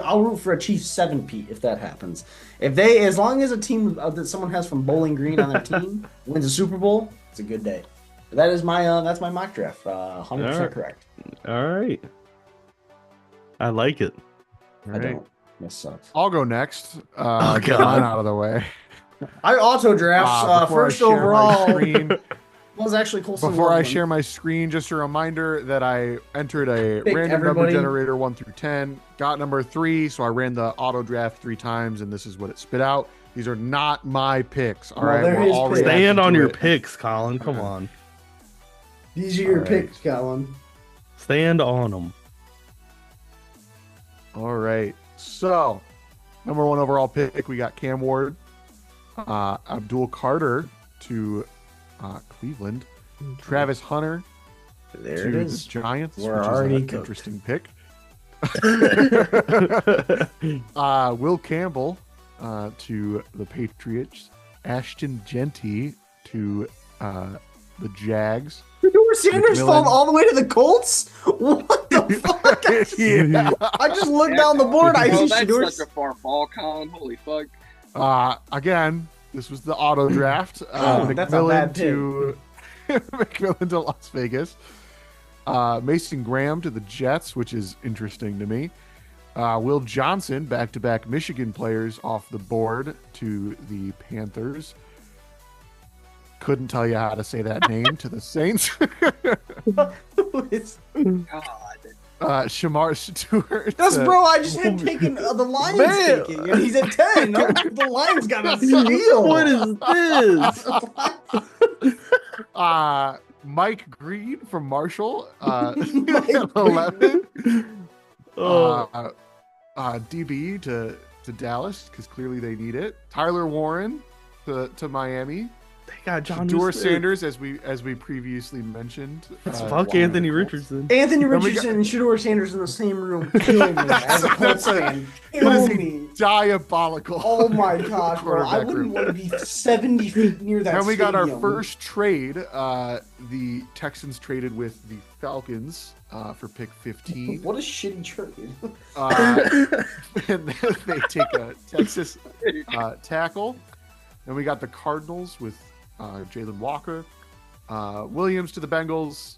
I'll root for a Chiefs 7-Pete if that happens. As long as a team that someone has from Bowling Green on their team wins a Super Bowl, it's a good day. That is that's my mock draft. 100% correct. All right. I like it. I don't. This sucks. I'll go next. Oh, Get mine out of the way. I auto drafts first overall. Was actually Colson. Before I share my screen, just a reminder that I entered a random number generator 1 through 10, got number 3, so I ran the auto draft 3 times, and this is what it spit out. These are not my picks. All right, we're all stand on your picks, Colin. Come on. These are your picks, Colin. Stand on them. All right. So, number 1 overall pick, we got Cam Ward, Abdul Carter to Cleveland, Travis Hunter to the Giants, We're which already is an cooked. interesting pick. Will Campbell to the Patriots, Ashton Genty to the Jags. Shedeur Sanders fell all the way to the Colts? What the fuck? Yeah. I just looked down the board. I see that's Shedeur. such a far fall, Colin. Holy fuck. Again, this was the auto draft. That's a bad to McMillan to Las Vegas. Mason Graham to the Jets, which is interesting to me. Will Johnson, back-to-back Michigan players off the board to the Panthers. Couldn't tell you how to say that name to the Saints. God. Shamar Stewart. That's bro. I just had taken the Lions taking, and he's at 10. No, the Lions got a steal. What is this? Mike Green from Marshall. 11. DB to Dallas because clearly they need it. Tyler Warren to Miami. They got John Shedeur Sanders, as we previously mentioned. Fuck Anthony Richardson. Anthony Richardson and Shedeur Sanders in the same room kill me as a Colts fan. Kill me. Diabolical. Oh my gosh, bro. I wouldn't want to be 70 feet near that And we got our stadium. first trade. The Texans traded with the Falcons for pick 15. What a shitty trade. And then they take a Texas tackle. Then we got the Cardinals with Jalen Walker. Williams to the Bengals.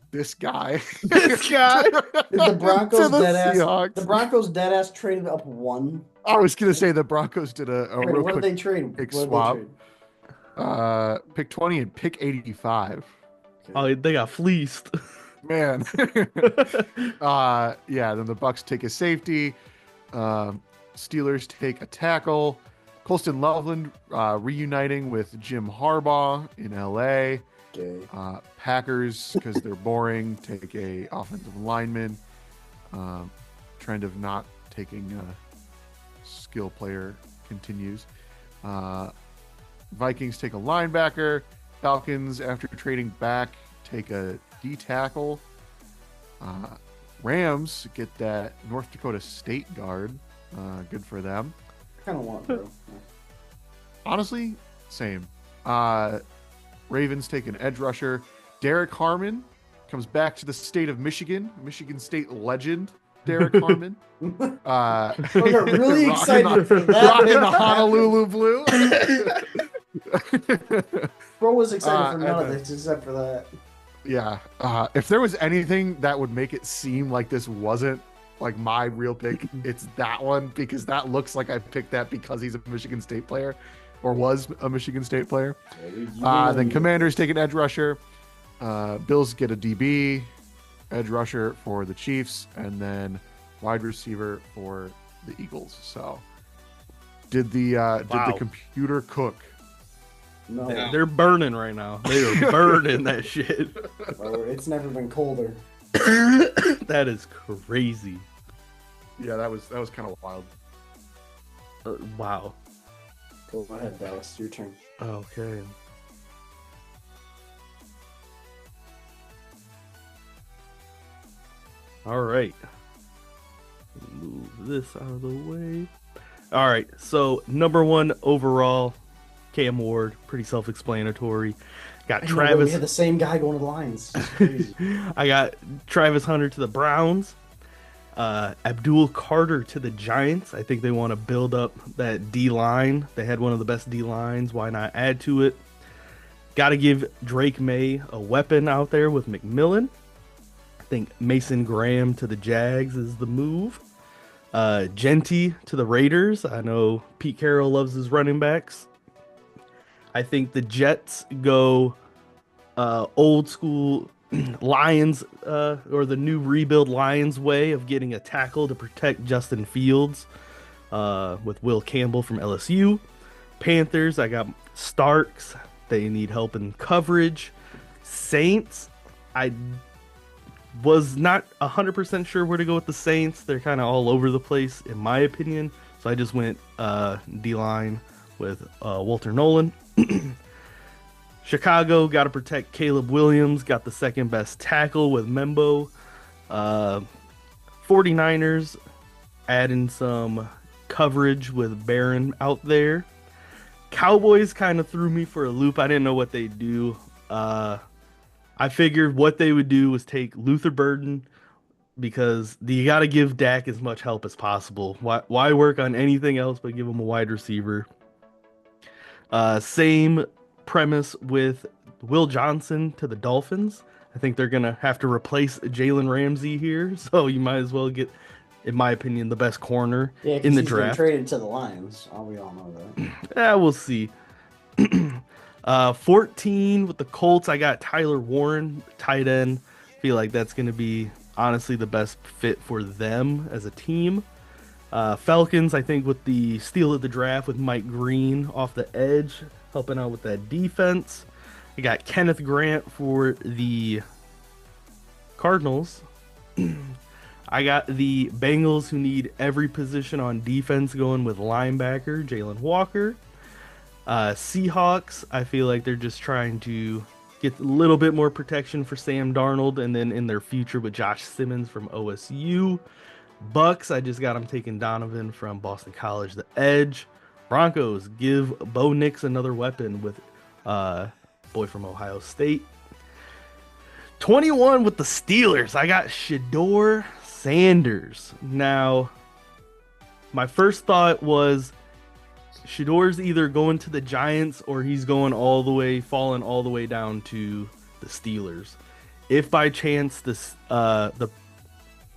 This guy. This guy. Is the Broncos To the dead ass? Seahawks. The Broncos dead ass traded up 1. I was gonna say the Broncos did a Wait, real what did quick they trade? pick What did swap. they trade? Pick 20 and pick 85. Oh, they got fleeced. Man. Yeah, then the Bucks take a safety. Steelers take a tackle. Colston Loveland reuniting with Jim Harbaugh in LA. Okay. Packers, because they're boring, take a offensive lineman. Trend of not taking a skill player continues. Vikings take a linebacker. Falcons, after trading back, take a D tackle. Rams get that North Dakota State guard. Good for them. Kind of want, bro. Honestly, same. Ravens take an edge rusher. Derek Harmon comes back to the state of Michigan. Michigan State legend, Derek Harmon. I got really excited for that. Rocking the Honolulu blue. Bro was excited for none of this except for that. Yeah. If there was anything that would make it seem like this wasn't like my real pick, it's that one, because that looks like I picked that because he's a Michigan State player or was a Michigan State player. Then Commanders take an edge rusher. Bills get a DB, edge rusher for the Chiefs, and then wide receiver for the Eagles. So, did the computer cook? No, They're burning right now. They are burning that shit. bro, it's never been colder. That is crazy. Yeah, that was kind of wild. Wow. Go ahead, Dallas. Your turn. Okay. All right. Move this out of the way. All right. So number 1 overall, Cam Ward. Pretty self-explanatory. Got We Travis. had the same guy going to the Lions. It's crazy. I got Travis Hunter to the Browns. Abdul Carter to the Giants. I think they want to build up that D line. They had one of the best D lines. Why not add to it? Got to give Drake May a weapon out there with McMillan. I think Mason Graham to the Jags is the move. Genty to the Raiders. I know Pete Carroll loves his running backs. I think the Jets go old school Lions or the new rebuild Lions way of getting a tackle to protect Justin Fields with Will Campbell from LSU. Panthers, I got Starks. They need help in coverage. Saints, I was not 100% sure where to go with the Saints. They're kind of all over the place, in my opinion. So I just went D-line with Walter Nolan. Chicago, got to protect Caleb Williams. Got the second best tackle with Membo. 49ers, adding some coverage with Barron out there. Cowboys kind of threw me for a loop. I didn't know what they'd do. I figured what they would do was take Luther Burden because you got to give Dak as much help as possible. Why work on anything else but give him a wide receiver? Same premise with Will Johnson to the Dolphins. I think they're going to have to replace Jalen Ramsey here, so you might as well get, in my opinion, the best corner in the draft. Traded to the Lions. We all know that. Yeah, we'll see. 14 with the Colts, I got Tyler Warren, tight end. Feel like that's going to be honestly the best fit for them as a team. Falcons, I think with the steal of the draft with Mike Green off the edge, helping out with that defense. I got Kenneth Grant for the Cardinals. I got the Bengals who need every position on defense going with linebacker Jalen Walker. Seahawks, I feel like they're just trying to get a little bit more protection for Sam Darnold and then in their future with Josh Simmons from OSU. Bucks, I just got them taking Donovan from Boston College, the edge. Broncos, give Bo Nix another weapon with boy from Ohio State. 21 with the Steelers, I got Shedeur Sanders. Now, my first thought was Shedeur's either going to the Giants or he's going falling all the way down to the Steelers. If by chance the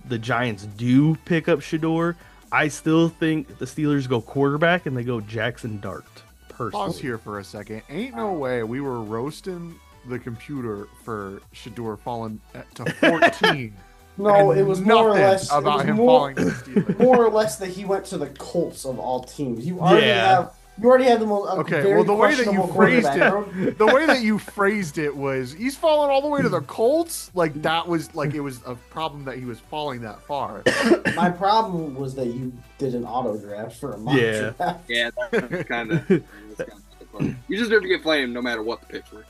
Giants do pick up Shedeur, I still think the Steelers go quarterback and they go Jackson Dart. Personally. Pause here for a second. Ain't no way we were roasting the computer for Shedeur falling to 14. No, it was more or less about him falling to the Steelers. More or less that he went to the Colts of all teams. You already have the most the way that you phrased it, the way that you phrased it was he's falling all the way to the Colts. Like that was like it was a problem that he was falling that far. My problem was that you did an auto draft for a mock draft. Yeah, that's kind of. You deserve to get flamed no matter what the picks were.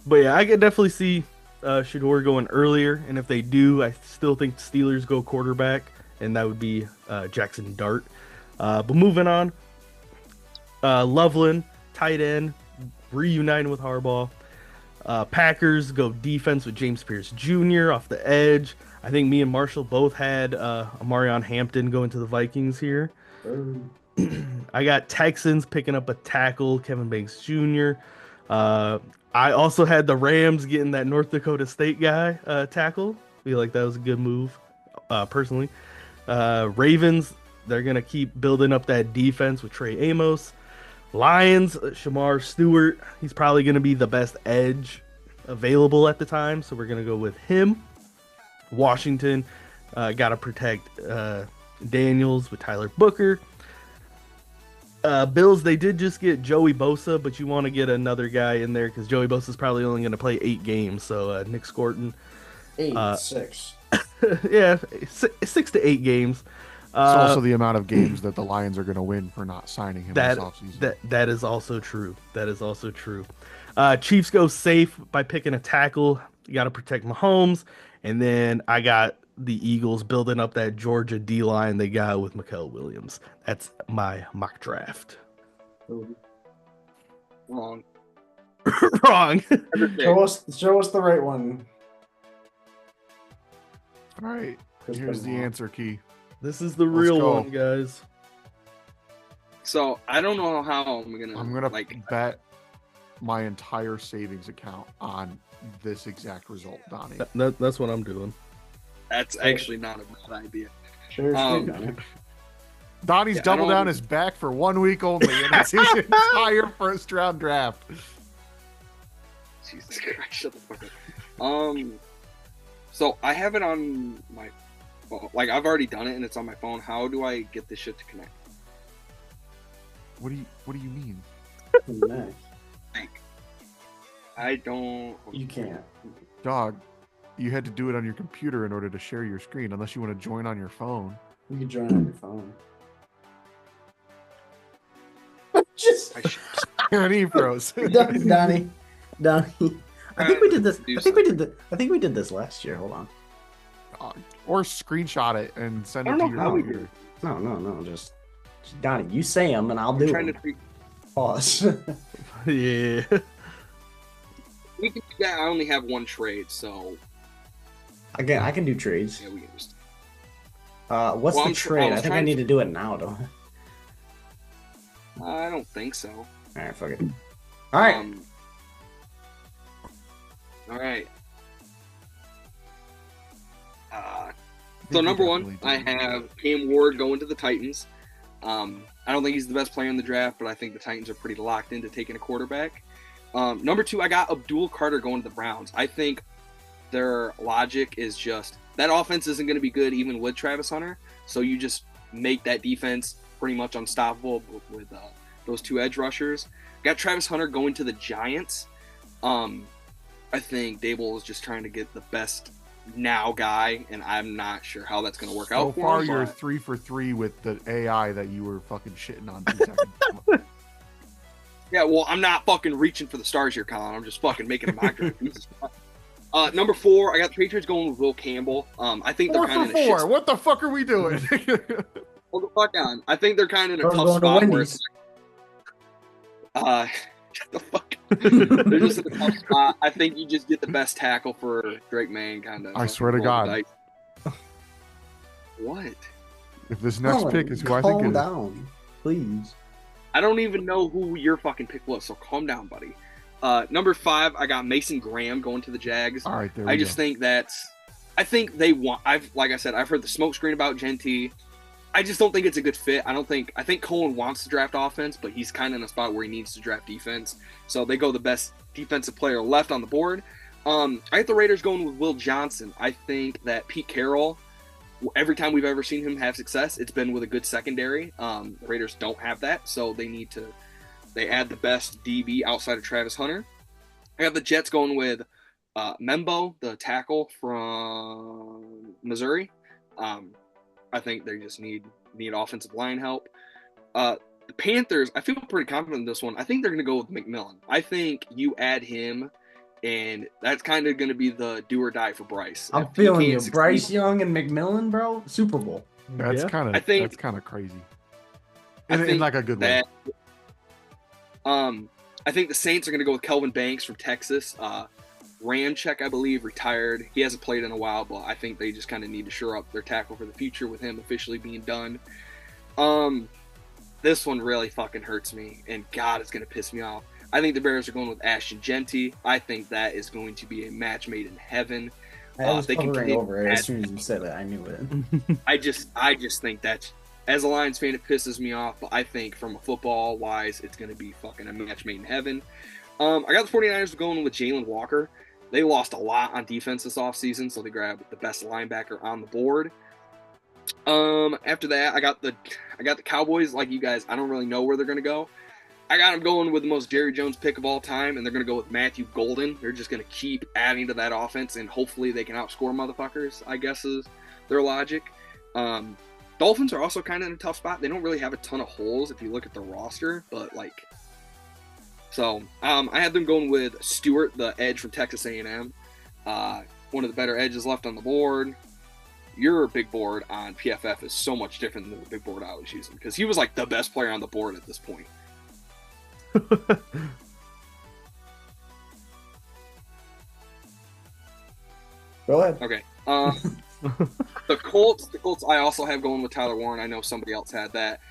But yeah, I could definitely see Shedeur going earlier, and if they do, I still think the Steelers go quarterback, and that would be Jackson Dart. But moving on, Loveland, tight end, reuniting with Harbaugh. Packers go defense with James Pierce Jr. off the edge. I think me and Marshall both had Amarion Hampton going to the Vikings here. I got Texans picking up a tackle, Kevin Banks Jr. I also had the Rams getting that North Dakota State guy tackle. Feel like that was a good move, personally. Ravens, they're going to keep building up that defense with Trey Amos. Lions, Shamar Stewart, he's probably going to be the best edge available at the time, so we're gonna go with him. Washington, got to protect Daniels with Tyler Booker. Bills, they did just get Joey Bosa, but you want to get another guy in there because Joey Bosa is probably only going to play 8 games. So Nick Scorton, 6. yeah, 6 to 8 games. It's also the amount of games that the Lions are going to win for not signing him this offseason. That is also true. That is also true. Chiefs go safe by picking a tackle. You got to protect Mahomes. And then I got the Eagles building up that Georgia D-line they got with Mikael Williams. That's my mock draft. Wrong. Wrong. Show us the right one. All right. Here's the answer key. This is the real one, guys. So I don't know how I'm gonna bet my entire savings account on this exact result, Donnie. That's what I'm doing. That's actually not a bad idea. Sure, Donnie's double down his back for 1 week only, and it's his entire first round draft. Jesus Christ, shut the fuck up. So I have it on my phone. Like, I've already done it, and it's on my phone. How do I get this shit to connect? What do you mean? Like, I don't. You can't. Dog, you had to do it on your computer in order to share your screen, unless you want to join on your phone. You can join on your phone. Just Donnie froze. Donnie. I think we did this. I think we did this last year. Hold on. Or screenshot it and send it to your computer. No. Just Donnie, you say them and I'll do them. Pause. Yeah. We can do that. I only have one trade, so. Again, I can do trades. Yeah, we can just. What's the trade? I think I need to do it now, don't I? I don't think so. All right, fuck it. All right. All right. So number one, I have Cam Ward going to the Titans. I don't think he's the best player in the draft, but I think the Titans are pretty locked into taking a quarterback. Number two, I got Abdul Carter going to the Browns. I think their logic is just that offense isn't going to be good even with Travis Hunter. So you just make that defense pretty much unstoppable with those two edge rushers. Got Travis Hunter going to the Giants. I think Dable is just trying to get the best now guy, and I'm not sure how that's going to work out. So far, you're 3 for 3 with the AI that you were fucking shitting on 2 seconds ago. Yeah, well, I'm not fucking reaching for the stars here, Colin. I'm just fucking making a mock draft. Number 4, I got the Patriots going with Will Campbell. I think they're kind of in a shit. What the fuck are we doing? Hold the fuck on. I think they're kind of in a tough spot where it's shut the fuck. They're just in a tough spot. I think you just get the best tackle for Drake May, kind of. I swear to God. What? If this next pick is who I think it is. Calm down, please. I don't even know who your fucking pick was, so calm down, buddy. Number 5, I got Mason Graham going to the Jags. All right, I just think I think they want. Like I said, I've heard the smoke screen about Genty. I just don't think it's a good fit. I think Cohen wants to draft offense, but he's kind of in a spot where he needs to draft defense. So they go the best defensive player left on the board. I got the Raiders going with Will Johnson. I think that Pete Carroll, every time we've ever seen him have success, it's been with a good secondary. The Raiders don't have that, so they add the best DB outside of Travis Hunter. I got the Jets going with Membo, the tackle from Missouri. I think they just need offensive line help. The Panthers, I feel pretty confident in this one. I think they're going to go with McMillan. I think you add him, and that's kind of going to be the do or die for Bryce. I'm feeling you. Bryce Young and McMillan, bro. Super Bowl. That's kind of crazy. In like a good way. I think the Saints are going to go with Kelvin Banks from Texas. Ramczyk, I believe, retired. He hasn't played in a while, but I think they just kind of need to shore up their tackle for the future with him officially being done. This one really fucking hurts me, and God, it's going to piss me off. I think the Bears are going with Ashton Genty. I think that is going to be a match made in heaven. I was hovering over it as soon as you said it. I knew it. I just think that, as a Lions fan, it pisses me off, but I think from a football-wise, it's going to be fucking a match made in heaven. I got the 49ers going with Jalen Walker. They lost a lot on defense this offseason, so they grabbed the best linebacker on the board. After that, I got the Cowboys. Like you guys, I don't really know where they're gonna go. I got them going with the most Jerry Jones pick of all time, and they're gonna go with Matthew Golden. They're just gonna keep adding to that offense, and hopefully they can outscore motherfuckers, I guess is their logic. Dolphins are also kind of in a tough spot. They don't really have a ton of holes if you look at the roster, but like, so I had them going with Stewart, the edge from Texas A&M. One of the better edges left on the board. Your big board on PFF is so much different than the big board I was using, because he was like the best player on the board at this point. Go ahead. Okay. The Colts, I also have going with Tyler Warren. I know somebody else had that.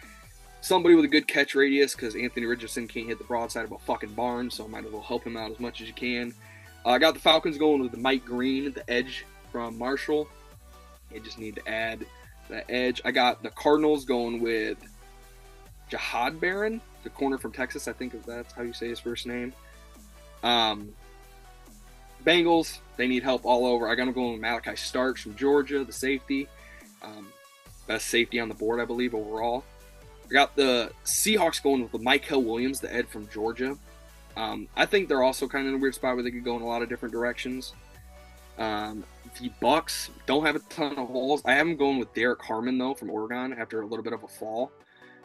Somebody with a good catch radius, because Anthony Richardson can't hit the broadside of a fucking barn, so I might as well help him out as much as you can. I got the Falcons going with Mike Green, the edge from Marshall. You just need to add that edge. I got the Cardinals going with Jahad Barron, the corner from Texas. I think that's how you say his first name. Bengals, they need help all over. I got them going with Malachi Starks from Georgia, the safety. Best safety on the board, I believe, overall. I got the Seahawks going with Michael Williams, the ed from Georgia. I think they're also kind of in a weird spot where they could go in a lot of different directions. The Bucks don't have a ton of holes. I have them going with Derek Harmon, though, from Oregon after a little bit of a fall.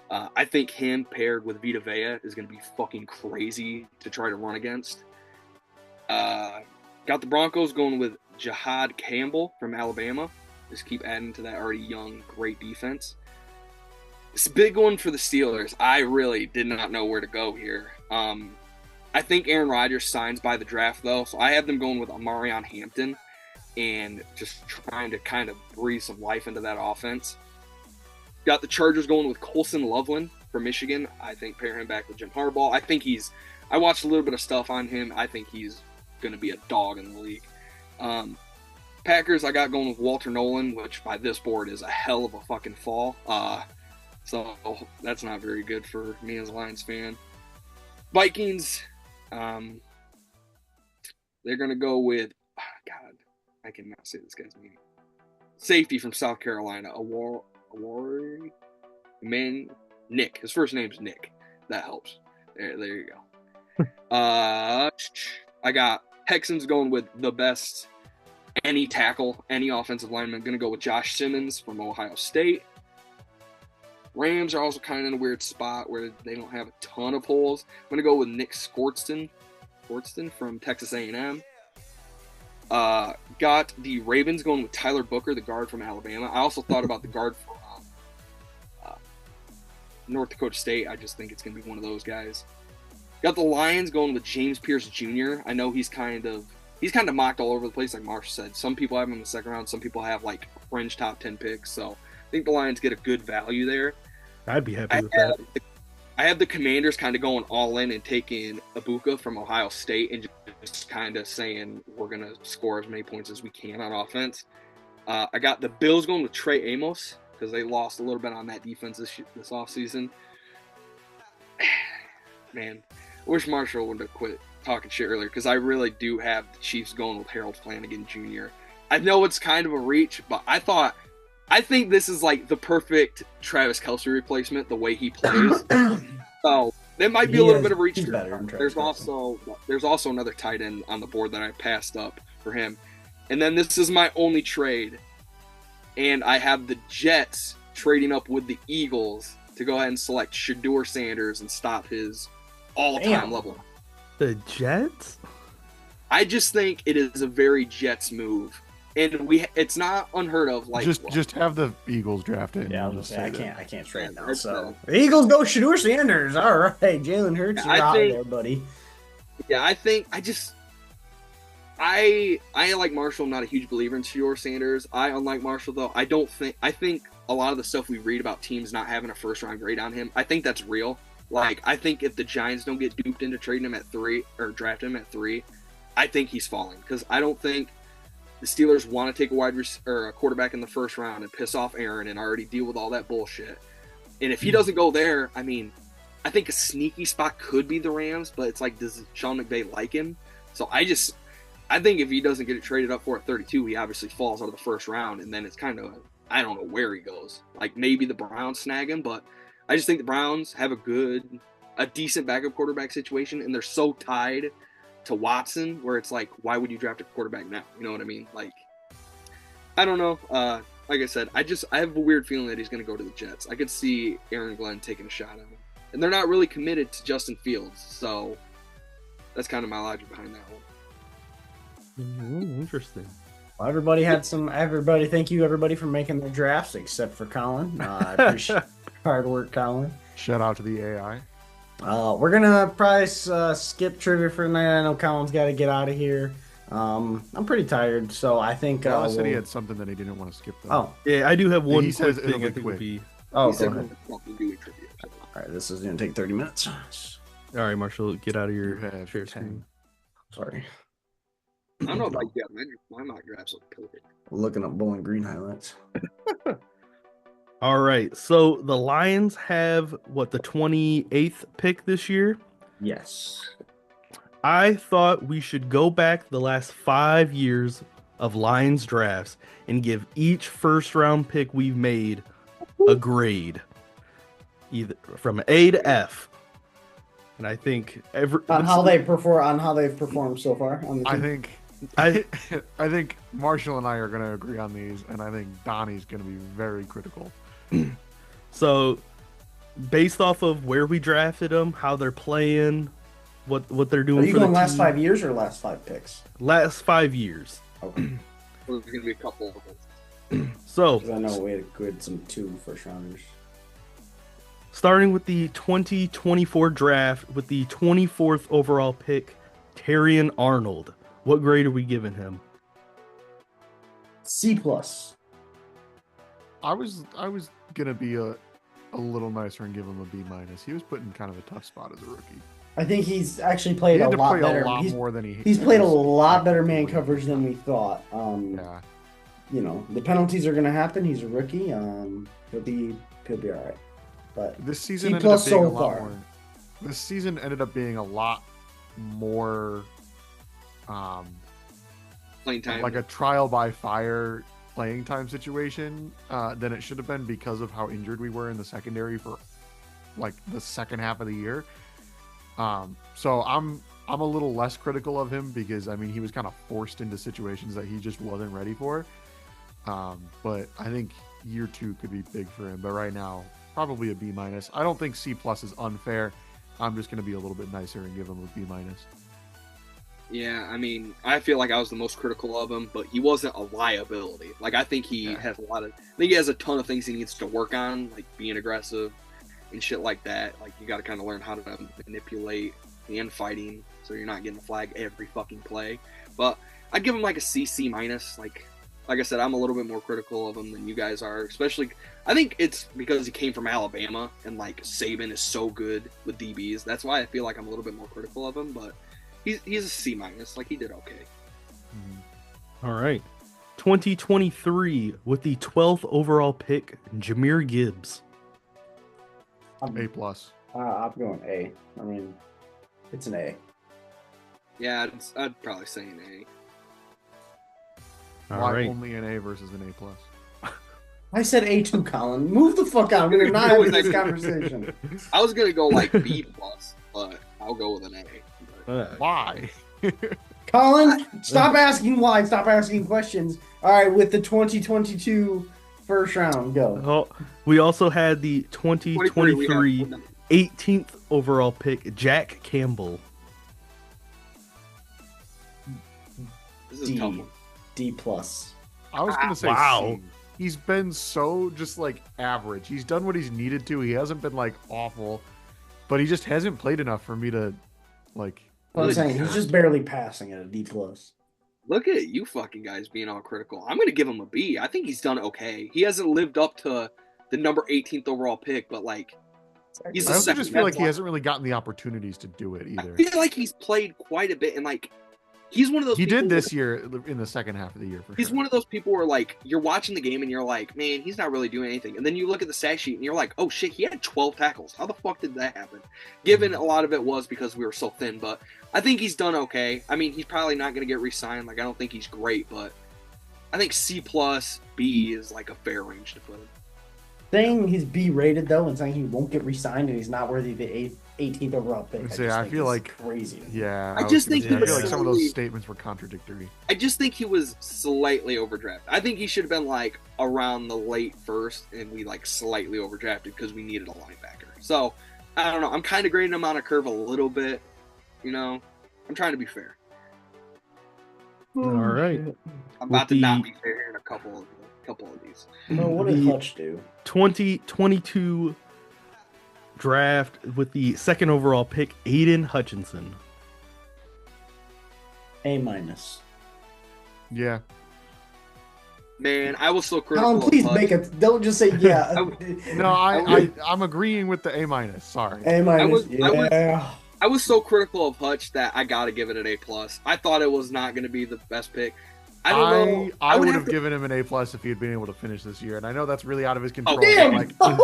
I think him paired with Vita Vea is going to be fucking crazy to try to run against. Got the Broncos going with Jahad Campbell from Alabama. Just keep adding to that already young, great defense. It's a big one for the Steelers. I really did not know where to go here. I think Aaron Rodgers signs by the draft, though, so I have them going with Amarion Hampton and just trying to kind of breathe some life into that offense. Got the Chargers going with Colson Loveland from Michigan. I think pair him back with Jim Harbaugh. I watched a little bit of stuff on him. I think he's going to be a dog in the league. Packers, I got going with Walter Nolan, which by this board is a hell of a fucking fall. So that's not very good for me as a Lions fan. Vikings, they're going to go with, God, I cannot say this guy's name. Safety from South Carolina, Nick. His first name's Nick. That helps. There you go. I got Texans going with the best any tackle, any offensive lineman. Going to go with Josh Simmons from Ohio State. Rams are also kind of in a weird spot where they don't have a ton of holes. I'm going to go with Nick Skorsten from Texas A&M. Got the Ravens going with Tyler Booker, the guard from Alabama. I also thought about the guard from North Dakota State. I just think it's going to be one of those guys. Got the Lions going with James Pierce Jr. I know he's kind of mocked all over the place, like Marsh said. Some people have him in the second round. Some people have like fringe top 10 picks. So I think the Lions get a good value there. I'd be happy with that. I have the Commanders kind of going all in and taking Ibuka from Ohio State and just kind of saying we're going to score as many points as we can on offense. I got the Bills going with Trey Amos because they lost a little bit on that defense this offseason. Man, I wish Marshall would have quit talking shit earlier because I really do have the Chiefs going with Harold Flanagan Jr. I know it's kind of a reach, but I think this is like the perfect Travis Kelce replacement, the way he plays. So there might be a little bit of reach. There's also another tight end on the board that I passed up for him. And then this is my only trade. And I have the Jets trading up with the Eagles to go ahead and select Shedeur Sanders and stop his all-time level. The Jets? I just think it is a very Jets move. And it's not unheard of. Like just have the Eagles draft it. Yeah, I can't trade now. So the Eagles go Shedeur Sanders. All right, Jalen Hurts, you're out there, buddy. Yeah, I like Marshall. I'm not a huge believer in Shedeur Sanders. Unlike Marshall though, I think a lot of the stuff we read about teams not having a first round grade on him, I think that's real. Like I think if the Giants don't get duped into trading him at 3 or drafting him at 3, I think he's falling because I don't think the Steelers want to take a quarterback in the first round and piss off Aaron and already deal with all that bullshit. And if he doesn't go there, I mean, I think a sneaky spot could be the Rams, but it's like, does Sean McVay like him? So I think if he doesn't get it traded up for at 32, he obviously falls out of the first round, and then it's kind of, I don't know where he goes. Like maybe the Browns snag him, but I just think the Browns have a decent backup quarterback situation, and they're so tied to Watson where it's like, why would you draft a quarterback now? You know what I mean? Like, I don't know. Like I said, I have a weird feeling that he's going to go to the Jets. I could see Aaron Glenn taking a shot at him, and they're not really committed to Justin Fields, so that's kind of my logic behind that one. Interesting. Well, thank you everybody for making their drafts except for Colin. I appreciate hard work, Colin. Shout out to the AI. We're gonna probably skip trivia for tonight. I know Colin's got to get out of here. I'm pretty tired, so I think He said he had something that he didn't want to skip though. Oh, yeah, I do have one. He says quick it'll thing I be think quick. would be. go He said ahead. we'll do a trivia. All right, this is gonna take 30 minutes. All right, Marshall, get out of your You have share 10. screen. Sorry, I don't know about you, my mock drafts look perfect. looking up Bowling Green highlights. All right, so the Lions have the 28th pick this year. Yes. I thought we should go back the last 5 years of Lions drafts and give each first round pick we've made a grade, either from A to F. And I think On how they've performed so far. On the I team. think I think Marshall and I are going to agree on these, and I think Donnie's going to be very critical. So, based off of where we drafted them, how they're playing, what they're doing. Are you for going the last team, 5 years or last 5 picks? Last 5 years. Okay. There's going to be a couple of them. So, Because I know we had good some 2 first rounders. starting with the 2024 draft with the 24th overall pick, Terrion Arnold. What grade are we giving him? C+. I was gonna be a little nicer and give him a B minus. He was put in kind of a tough spot as a rookie. I think he's actually He played had a to lot play better. a lot more than He's played a was lot better man expected. coverage than we thought. Yeah, You know, the penalties are going to happen. He's a rookie. He'll be all right. But this season C ended up plus being a so lot far. more. This season ended up being a lot more, Playing time. like a trial by fire playing time situation than it should have been because of how injured we were in the secondary for like the second half of the year. So I'm a little less critical of him because I mean he was kind of forced into situations that he just wasn't ready for. But I think year 2 could be big for him. But right now, probably a B minus. I don't think C plus is unfair. I'm just going to be a little bit nicer and give him a B minus. Yeah, I mean, I feel like I was the most critical of him, but he wasn't a liability. Like, I think he has I think he has a ton of things he needs to work on, like being aggressive and shit like that. Like, you got to kind of learn how to manipulate and fighting so you're not getting a flag every fucking play. But I'd give him like a C minus. Like I said, I'm a little bit more critical of him than you guys are, especially I think it's because he came from Alabama and like Saban is so good with DBs. That's why I feel like I'm a little bit more critical of him, but he's a C minus. Like he did okay. All right. 2023 with the 12th overall pick, Jahmyr Gibbs. A plus. I'm going A. I mean, it's an A. Yeah, I'd probably say an A. All Why right. only an A versus an A plus? I said A2, Colin. Move the fuck out. We're not having this conversation. I was gonna go like B plus, but I'll go with an A. Why? Colin, stop asking why. Stop asking questions. All right, with the 2022 first round, go. Oh, we also had the 23, 2023 18th overall pick, Jack Campbell. This is a tough one. D plus. I was gonna say Wow. C. He's been so just like average. He's done what he's needed to. He hasn't been like awful, but he just hasn't played enough for me to like. I'm saying he's just barely passing at a D plus. Look at you fucking guys being all critical. I'm gonna give him a B. I think he's done okay. He hasn't lived up to the number 18th overall pick, but like he's I the also second just feel like best he one. hasn't really gotten the opportunities to do it I either. feel like he's played quite a bit, and like he's one of those. He people did this where- year in the second half of the year for He's sure. one of those people where like you're watching the game and you're like, man, he's not really doing anything, and then you look at the stat sheet and you're like, oh shit, he had 12 tackles. How the fuck did that happen? Given a lot of it was because we were so thin, but I think he's done okay. I mean, he's probably not going to get re-signed. Like, I don't think he's great, but I think C plus B is like a fair range to put him. Saying he's B rated though, and saying he won't get re-signed and he's not worthy of the 18th overall pick. I feel like crazy. Yeah, I just think I feel like some of those statements were contradictory. I just think he was slightly overdrafted. I think he should have been like around the late first, and we like slightly overdrafted because we needed a linebacker. So I don't know. I'm kind of grading him on a curve a little bit. You know, I'm trying to be fair. All right. I'm about to not be fair in a couple of these. Well, what did Hutch do? 2022 draft with the second overall pick, Aiden Hutchinson. A minus. Yeah. Man, I was so critical. Colin, please of Hutch. make it. Don't just say yeah. No, I'm agreeing with the A minus. Sorry. A minus. Yeah. I was so critical of Hutch that I got to give it an A plus. I thought it was not going to be the best pick. I don't know. I would have given him an A plus if he had been able to finish this year, and I know that's really out of his control. Damn! Like, Bro,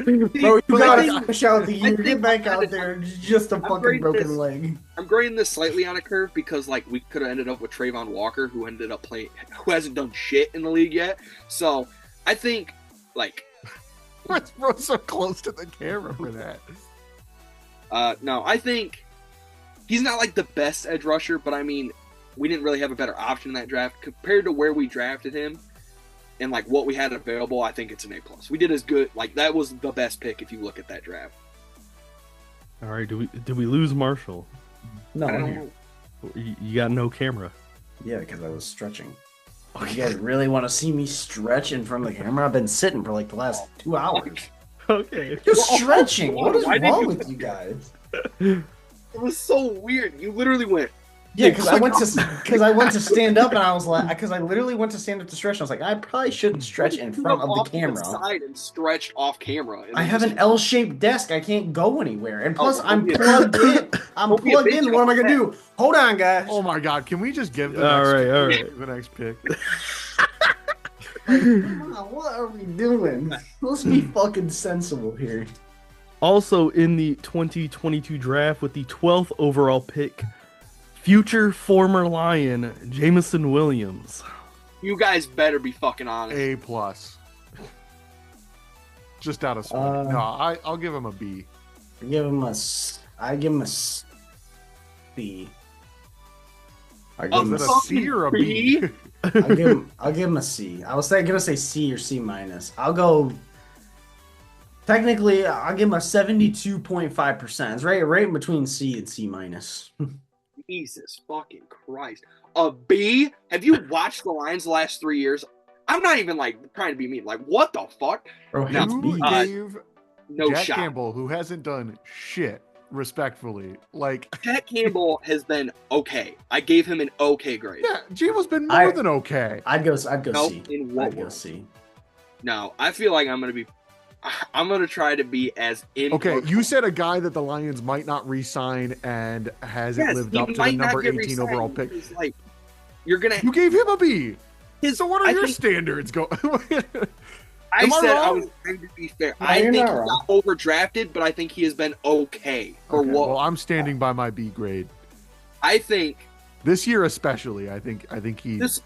you But gotta push out the I year. think Get back I out kinda- there. Just a fucking grading broken this- leg. I'm grading this slightly on a curve because like we could have ended up with Trayvon Walker, who ended up playing, who hasn't done shit in the league yet. So I think like what's bro so close to the camera for that? no, I think he's not like the best edge rusher, but I mean we didn't really have a better option in that draft compared to where we drafted him and like what we had available. I think it's an A plus. We did as good. Like that was the best pick if you look at that draft. All right, did we lose Marshall? No, I I'm don't here. know. You got no camera. Yeah, because I was stretching. You guys really want to see me stretch in front of the camera? I've been sitting for like the last 2 hours. Okay. Just stretching. What is Why did wrong you- with you guys? It was so weird. You literally went. Yeah, because I went to stand up and I was like, because I literally went to stand up to stretch. And I was like, I probably shouldn't stretch in front of the off camera. side and stretched off camera. And I then have just- an L-shaped desk. I can't go anywhere. And plus, Oh, I'm don't be a- plugged in. I'm don't be a plugged bitch in. What am I gonna do? Hold on, guys. Oh my god, can we just give the All next right, all pick, right. the next pick? Come on, what are we doing? Let's be fucking sensible here. Also in the 2022 draft with the 12th overall pick, future former Lion, Jamison Williams. You guys better be fucking honest. A plus. Just out of spite. Uh, No, I'll give him a B. I give him a C. I give him a C. I give him Is a it a C or a B? I'll give him a C. I was gonna say C or C minus. I'll go. Technically, I'll give him a 72.5%. It's right in between C and C minus. Jesus fucking Christ. A B? Have you watched the Lions the last 3 years? I'm not even like trying to be mean. Like, what the fuck? Bro, No, hates Who B. gave No Jack shot. Campbell, who hasn't done shit, respectfully, like, Jack Campbell has been okay. I gave him an okay grade. yeah, Jamo's been more I- than okay. I'd go No, C. in what I'd go world? C. No, I feel like I'm gonna try to be as in. Okay, you said a guy that the Lions might not re-sign and hasn't Yes, lived he up to the might not number get 18 re-signed overall pick. because, like, you're gonna. You gave him a B. His, So what are I your think- standards go? I Am I said I wrong? was trying to be fair. No, I you're think not he wrong. got overdrafted, but I think he has been okay for Okay, what Well, I'm standing by my B grade. I think. This year especially, I think he This,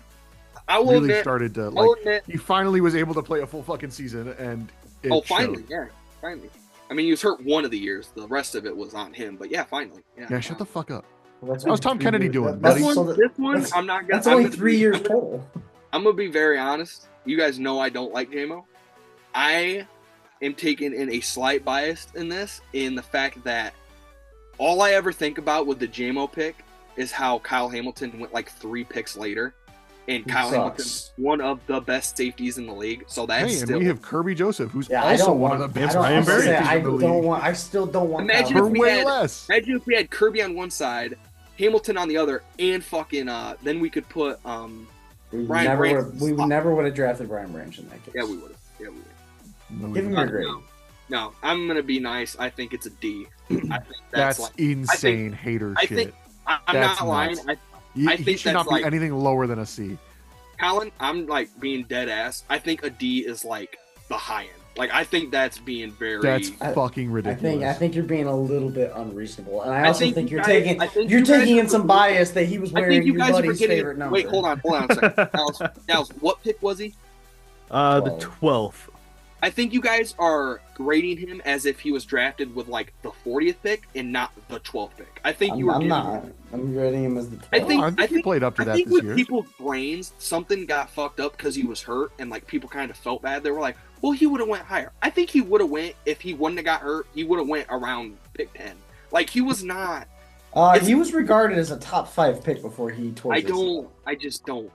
I will really admit. started to I'll like. admit. He finally was able to play a full fucking season, and it Oh, finally, showed. yeah, finally. I mean, he was hurt one of the years. The rest of it was on him. But yeah, finally. Yeah, shut the fuck up. Well, that's How's Tom only Kennedy 3 doing, years. buddy? This one, That's, this one, I'm not gonna. that's I'm only gonna 3 be- years total. I'm gonna be very honest. You guys know I don't like JMO. I am taking in a slight bias in this, in the fact that all I ever think about with the JMO pick is how Kyle Hamilton went like 3 picks later, and He Kyle sucks. Hamilton's one of the best safeties in the league. So that's Hey, and still. we have Kirby Joseph, who's Yeah, I also don't one want. of the I best don't, Ryan I, Berry say, safeties I in the league. don't want. I still don't want. Imagine Kyle For if we way had- less. Imagine if we had Kirby on one side, Hamilton on the other, and fucking then we could put We Ryan never Branch would. We is fucked. never would have drafted Brian Branch in that case. yeah, we would have. Yeah, we would. No, we Give him don't. your grade. No, I'm gonna be nice. I think it's a D. I think That's like insane hater I shit. think I'm That's not lying. nuts. I he think should that's not be like- anything lower than a C. Colin, I'm like being dead ass. I think a D is like the high end. Like, I think that's being very. That's fucking ridiculous. I think you're being a little bit unreasonable, and I I also think think you you're guys- taking I think you're you guys taking are in some forgetting- bias that he was I wearing think you your guys are buddy's forgetting. favorite number. Wait, hold on a second. Dallas, what pick was he? The 12th. I think you guys are grading him as if he was drafted with like the 40th pick and not the 12th pick. I think you were. I'm not. I'm grading him as the 12th. I think he played up to I that think this with year. people's brains, something got fucked up because he was hurt, and like people kind of felt bad. They were like, "Well, he would have went higher." I think he would have went if he wouldn't have got hurt. He would have went around pick 10. Like he was not. He was regarded as a top 5 pick before he tore his ACL. I just don't.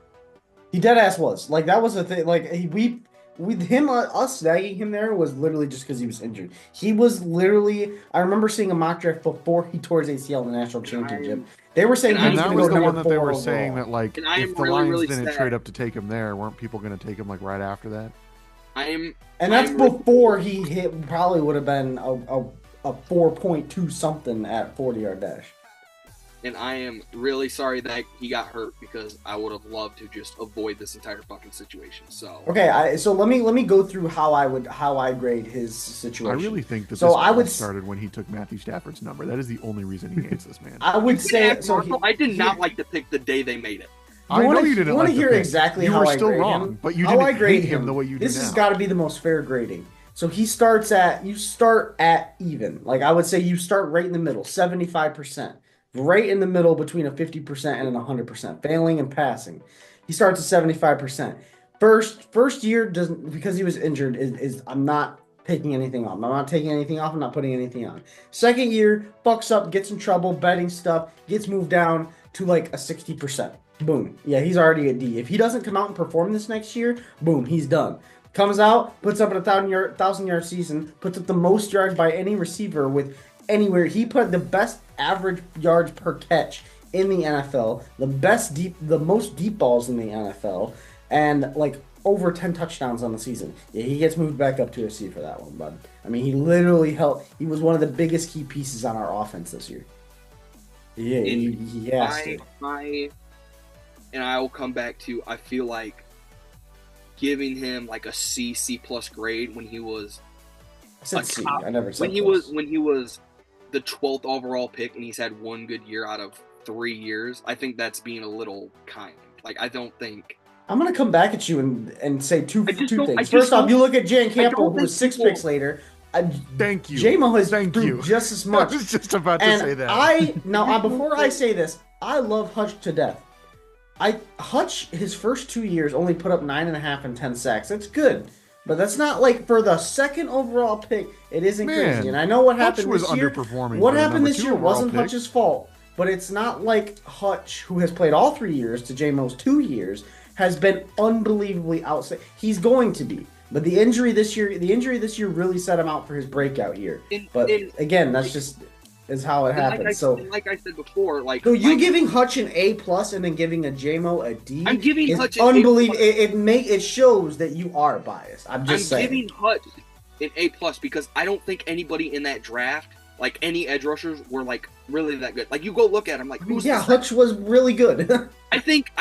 He dead ass was. Like that was the thing. Like we with him us snagging him there was literally just because he was injured. He was literally. I remember seeing a mock draft before he tore his ACL in the national championship. They were saying he And was that going was to the go one number that they 4 were overall. saying that like And I if am the really, Lions really didn't sad. trade up to take him there, weren't people going to take him like right after that? And that's before he hit. Probably would have been a 4.2 something at 40-yard dash. And I am really sorry that he got hurt because I would have loved to just avoid this entire fucking situation. So Okay, so let me go through how I grade his situation. I really think that So this I would started when he took Matthew Stafford's number. That is the only reason he hates this man. I would You can say ask Marco, I did not like the pick the day they made it. I know you didn't You want like to the hear pick. exactly you how were I still grade wrong, him? but you How didn't I grade hate him the way you do This now. has got to be the most fair grading. So you start at even. Like I would say you start right in the middle, 75%. Right in the middle between a 50% and an 100%, failing and passing. He starts at 75%. First year doesn't because he was injured is I'm not taking anything off. I'm not taking anything off. I'm not putting anything on. Second year, fucks up, gets in trouble, betting stuff, gets moved down to like a 60%. Boom. Yeah, he's already a D. If he doesn't come out and perform this next year, boom, he's done. Comes out, puts up a 1,000-yard season, puts up the most yards by any receiver with anywhere. He put the best average yards per catch in the NFL, the most deep balls in the NFL, and like over 10 touchdowns on the season. Yeah, he gets moved back up to a C for that one, bud. I mean, he literally helped. He was one of the biggest key pieces on our offense this year. Yeah, he has to. And I will come back to, I feel like giving him like a C plus grade when he was I said C. I never said when he was the 12th overall pick and he's had one good year out of 3 years. I think that's being a little kind. Like I don't think I'm gonna come back at you and say two things. just First off, don't- you look at Jan I Campbell, don't who was think 6 people- picks later. Thank you. J-Mo has Thank proved you. just as I much. was just about to And say that. before I say this, I love Hutch to death. Hutch his first 2 years only put up 9.5 and 10 sacks. That's good, but that's not like for the second overall pick. It isn't Man, crazy. And I know what Hutch happened was this year. underperforming What for the happened number this 2 year overall wasn't pick. Hutch's fault. But it's not like Hutch, who has played all 3 years to J-Mo's 2 years, has been unbelievably outside. He's going to be. But the injury this year really set him out for his breakout year. But again, that's just is how it happened. Like I said before, like So you giving Hutch an A+ and then giving a J-Mo a D? I'm giving is Hutch an A+. unbelievable. It shows that you are biased. I'm saying. Giving Hutch an A+ because I don't think anybody in that draft, like any edge rushers, were like really that good. Like you go look at him, like who's yeah, Hutch was really good. I think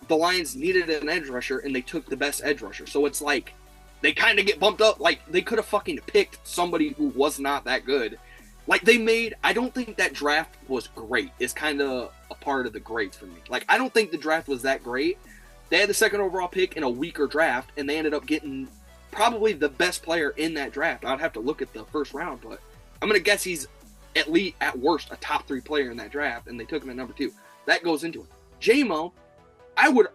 the Lions needed an edge rusher and they took the best edge rusher. So it's like they kind of get bumped up. Like they could have fucking picked somebody who was not that good. Like I don't think that draft was great. It's kind of a part of the grades for me. Like I don't think the draft was that great. They had the second overall pick in a weaker draft and they ended up getting probably the best player in that draft. I'd have to look at the first round, but I'm going to guess he's at least, at worst, a top 3 player in that draft, and they took him at number 2. That goes into it. J-Mo,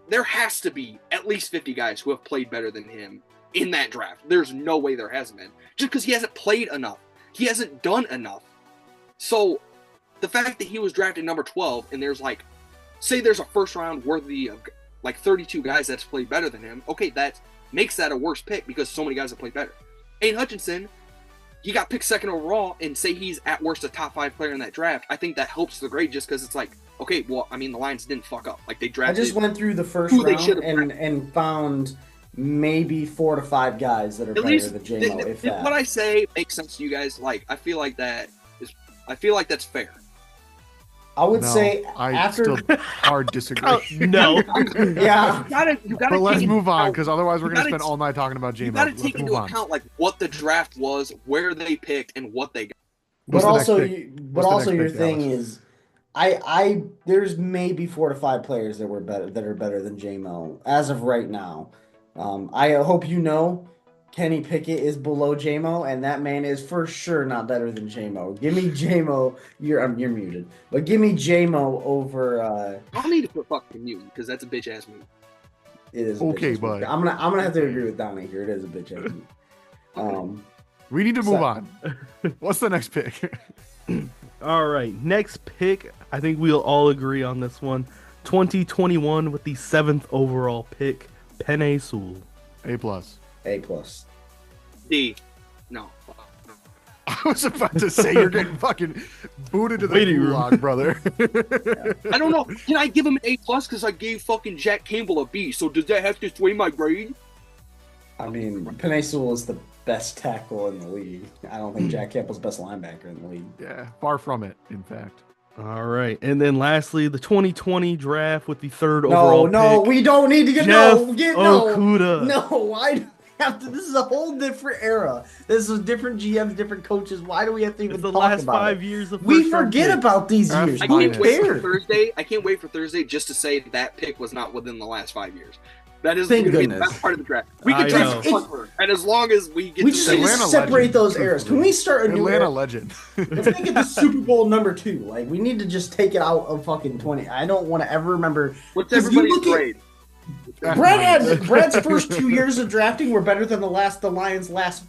there has to be at least 50 guys who have played better than him in that draft. There's no way there hasn't been. Just because he hasn't played enough. He hasn't done enough. So, the fact that he was drafted number 12, and there's like, say there's a first round worthy of like 32 guys that's played better than him, okay, that makes that a worse pick because so many guys have played better. Aiden Hutchinson, he got picked second overall, and say he's at worst a top 5 player in that draft, I think that helps the grade just because it's like, okay, well, I mean, the Lions didn't fuck up. Like, they drafted... I just went through the first who they round should have and found maybe 4 to 5 guys that are At better least than J-Mo, if that. what I say makes sense to you guys. Like, I feel like that's fair. I would No, say I after. still hard disagree. No. Yeah. You gotta But let's take move into on account- because otherwise we're you gonna gotta spend all night talking about You JMO. gotta Let's take move into on. account like what the draft was, where they picked, and what they got. But What's the next also, pick? but What's the also next your pick, thing Dallas? is, there's maybe 4 to 5 players that are better than JMO as of right now. I hope you know, Kenny Pickett is below JMO, and that man is for sure not better than JMO. Give me JMO. You're muted, but give me JMO over. I don't need to put fucking mute because that's a bitch ass mute. It is a Okay, bitch ass bud. mute. I'm gonna have to agree with Donnie here. It is a bitch ass mute. We need to move So- on. What's the next pick? All right, next pick. I think we'll all agree on this one. 2021 with the 7th overall pick, Penei Sewell. A plus. A plus. D. No. I was about to say you're getting fucking booted to the Waiting room. gulag, brother. I don't know. Can I give him an A plus because I gave fucking Jack Campbell a B? So does that have to sway my grade? I mean, Penei Sewell is the best tackle in the league. I don't think Jack Campbell's best linebacker in the league. Yeah, far from it, in fact. All right, and then lastly, the 2020 draft with the 3rd No, overall no, pick. we don't need to get Jeff no. Okudah. No, why do we have to? This is a whole different era. This is different GMs, different coaches. Why do we have to even It's the talk last about 5 it? years of We first-round forget picks. about these F years. I Who can't wait for cares? Thursday. I can't wait for Thursday just to say that pick was not within the last 5 years. That is Thank going to be the goodness. best part of the draft. We I can know. draft punter, and as long as we get We to just say need to Atlanta separate legend. those eras. Can we start a new Atlanta era? legend. Let's make it the Super Bowl #2. Like, we need to just take it out of fucking 20. I don't want to ever remember. what's 'Cause you everybody's look at- grade? Brad's first 2 years of drafting were better than the Lions' last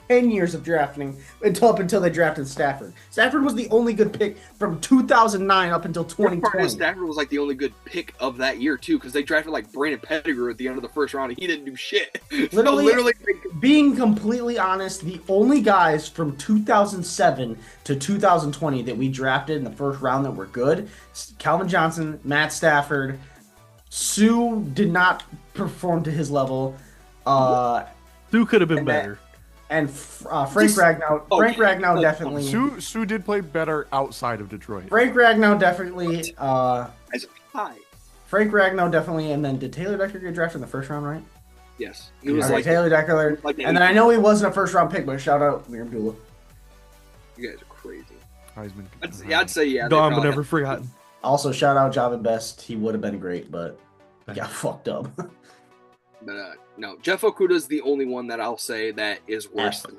10 years of drafting until they drafted Stafford. Stafford was the only good pick from 2009 up until Part is 2020. Stafford was like the only good pick of that year too, because they drafted like Brandon Pettigrew at the end of the first round, and he didn't do shit. So Literally- Being completely honest, the only guys from 2007 to 2020 that we drafted in the first round that were good, Calvin Johnson, Matt Stafford, Sue did not perform to his level, Sue could have been And that- better. and Frank Just- Ragnow. oh, Frank yeah. Ragnow definitely. Sue did play better outside of Detroit. Frank Ragnow definitely. As high. Frank Ragnow definitely, and then did Taylor Decker get drafted in the first round, right? Yes, it was Okay, like Taylor Decker, like and then I know he wasn't a first round pick, but shout out Liam Dula. you guys are crazy. Heisman. I'd say yeah. they Gone but probably never forgotten. Also, shout out Javin Best. He would have been great, but he got fucked up. But no, Jeff Okuda is the only one that I'll say that is worse than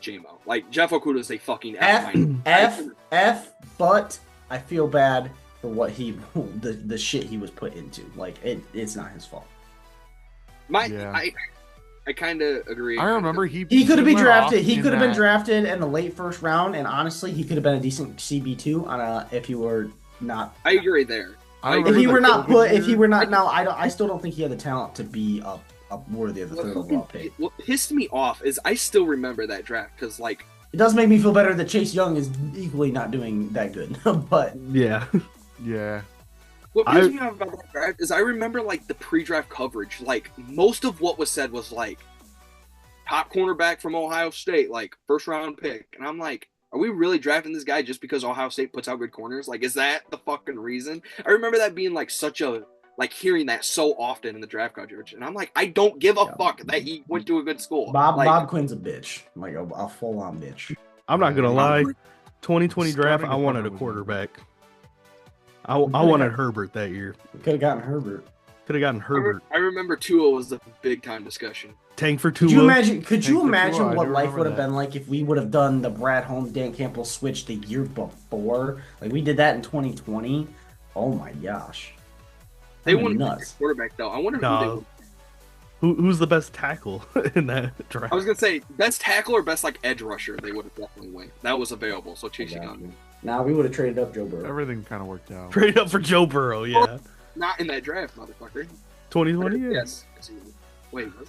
JMO. Like Jeff Okuda is a fucking F, but I feel bad for what the shit he was put into. Like it's not his fault. Yeah. I kind of agree. I remember he He could have been went off drafted. He in could have been that- drafted in the late first round, and honestly, he could have been a decent CB2 on a if he were not. I agree there. I If remember he the were not COVID put, if he year. were not now, I still don't think he had the talent to be up worthy of the What third fucking- overall pick. what pissed me off is I still remember that draft because like It does make me feel better that Chase Young is equally not doing that good, but Yeah. Yeah. what pissed me off about that draft is I remember like the pre-draft coverage. Like most of what was said was like top cornerback from Ohio State, like first round pick, and I'm like, are we really drafting this guy just because Ohio State puts out good corners? Like, is that the fucking reason? I remember that being like such a like hearing that so often in the draft coverage, and I'm like, I don't give a Yeah. fuck that he went to a good school. Bob Like, Bob Quinn's a bitch, like a full on bitch. I'm not gonna lie. Starting 2020 draft, I department wanted a was- quarterback. I wanted Herbert that year. Could have gotten Herbert. Could have gotten Herbert. I remember Tua was the big time discussion. Tank for Could Tua. you imagine? Could Thank you you for imagine Tua, I what do life remember would have that. been like if we would have done the Brad Holmes, Dan Campbell switch the year before? Like we did that in 2020. Oh my gosh, They That'd be wouldn't pick nuts. a quarterback though. I wonder who they No. would. Who's the best tackle in that draft? I was gonna say best tackle or best like edge rusher. They would have definitely went. That was available. So Chase Young. Now we would have traded up Joe Burrow. Everything kind of worked out. Trade up for Joe Burrow, yeah. Not in that draft, motherfucker. 2020, yeah. Yes. Wait. What?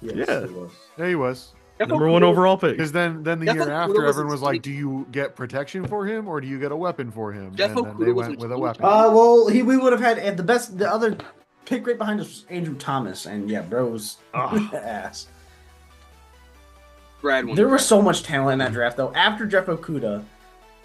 Yes, Yeah. it was. Yeah, he was. Number one overall pick. Because then the Jeff year Okuda after, was everyone was like, exciting. "Do you get protection for him, or do you get a weapon for him?" Jeff and then Okuda they was went with a exciting. weapon. Well, we would have had the other pick right behind us was Andrew Thomas, and yeah, bro's Ah. ass. Brad won. There was so much talent in that draft, though. After Jeff Okuda,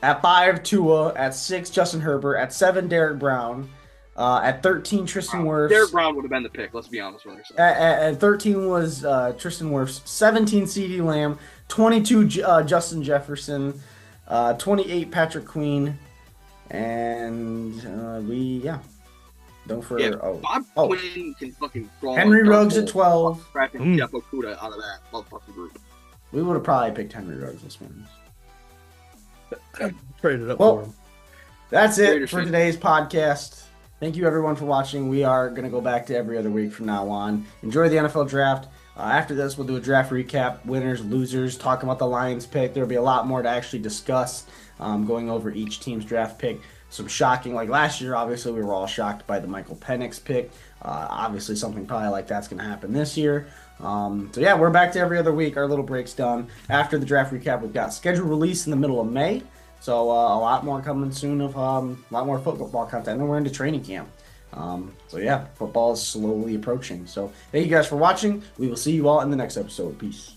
At 5, Tua. At 6, Justin Herbert. At 7, Derek Brown. At 13, Tristan Derek Wirfs. Brown would have been the pick. Let's be honest with ourselves. At 13 was Tristan Wirfs. 17, CeeDee Lamb. 22, Justin Jefferson. 28, Patrick Queen. And Don't for Bob Quinn can fucking crawl. Henry Ruggs at 12. Drafting Jeff Okuda out of that motherfucking group. We would have probably picked Henry Ruggs this one. Traded up for him. That's it Raiders for fan. today's podcast. Thank you everyone for watching. We are going to go back to every other week from now on. Enjoy the NFL draft. After this, we'll do a draft recap, winners, losers, talk about the Lions pick. There'll be a lot more to actually discuss, going over each team's draft pick. Some shocking, like last year, obviously we were all shocked by the Michael Penix pick. Obviously something probably like that's going to happen this year. We're back to every other week. Our little break's done. After the draft recap, we've got schedule release in the middle of May. So a lot more coming soon of a lot more football content. And we're into training camp. Football is slowly approaching. So thank you guys for watching. We will see you all in the next episode. Peace.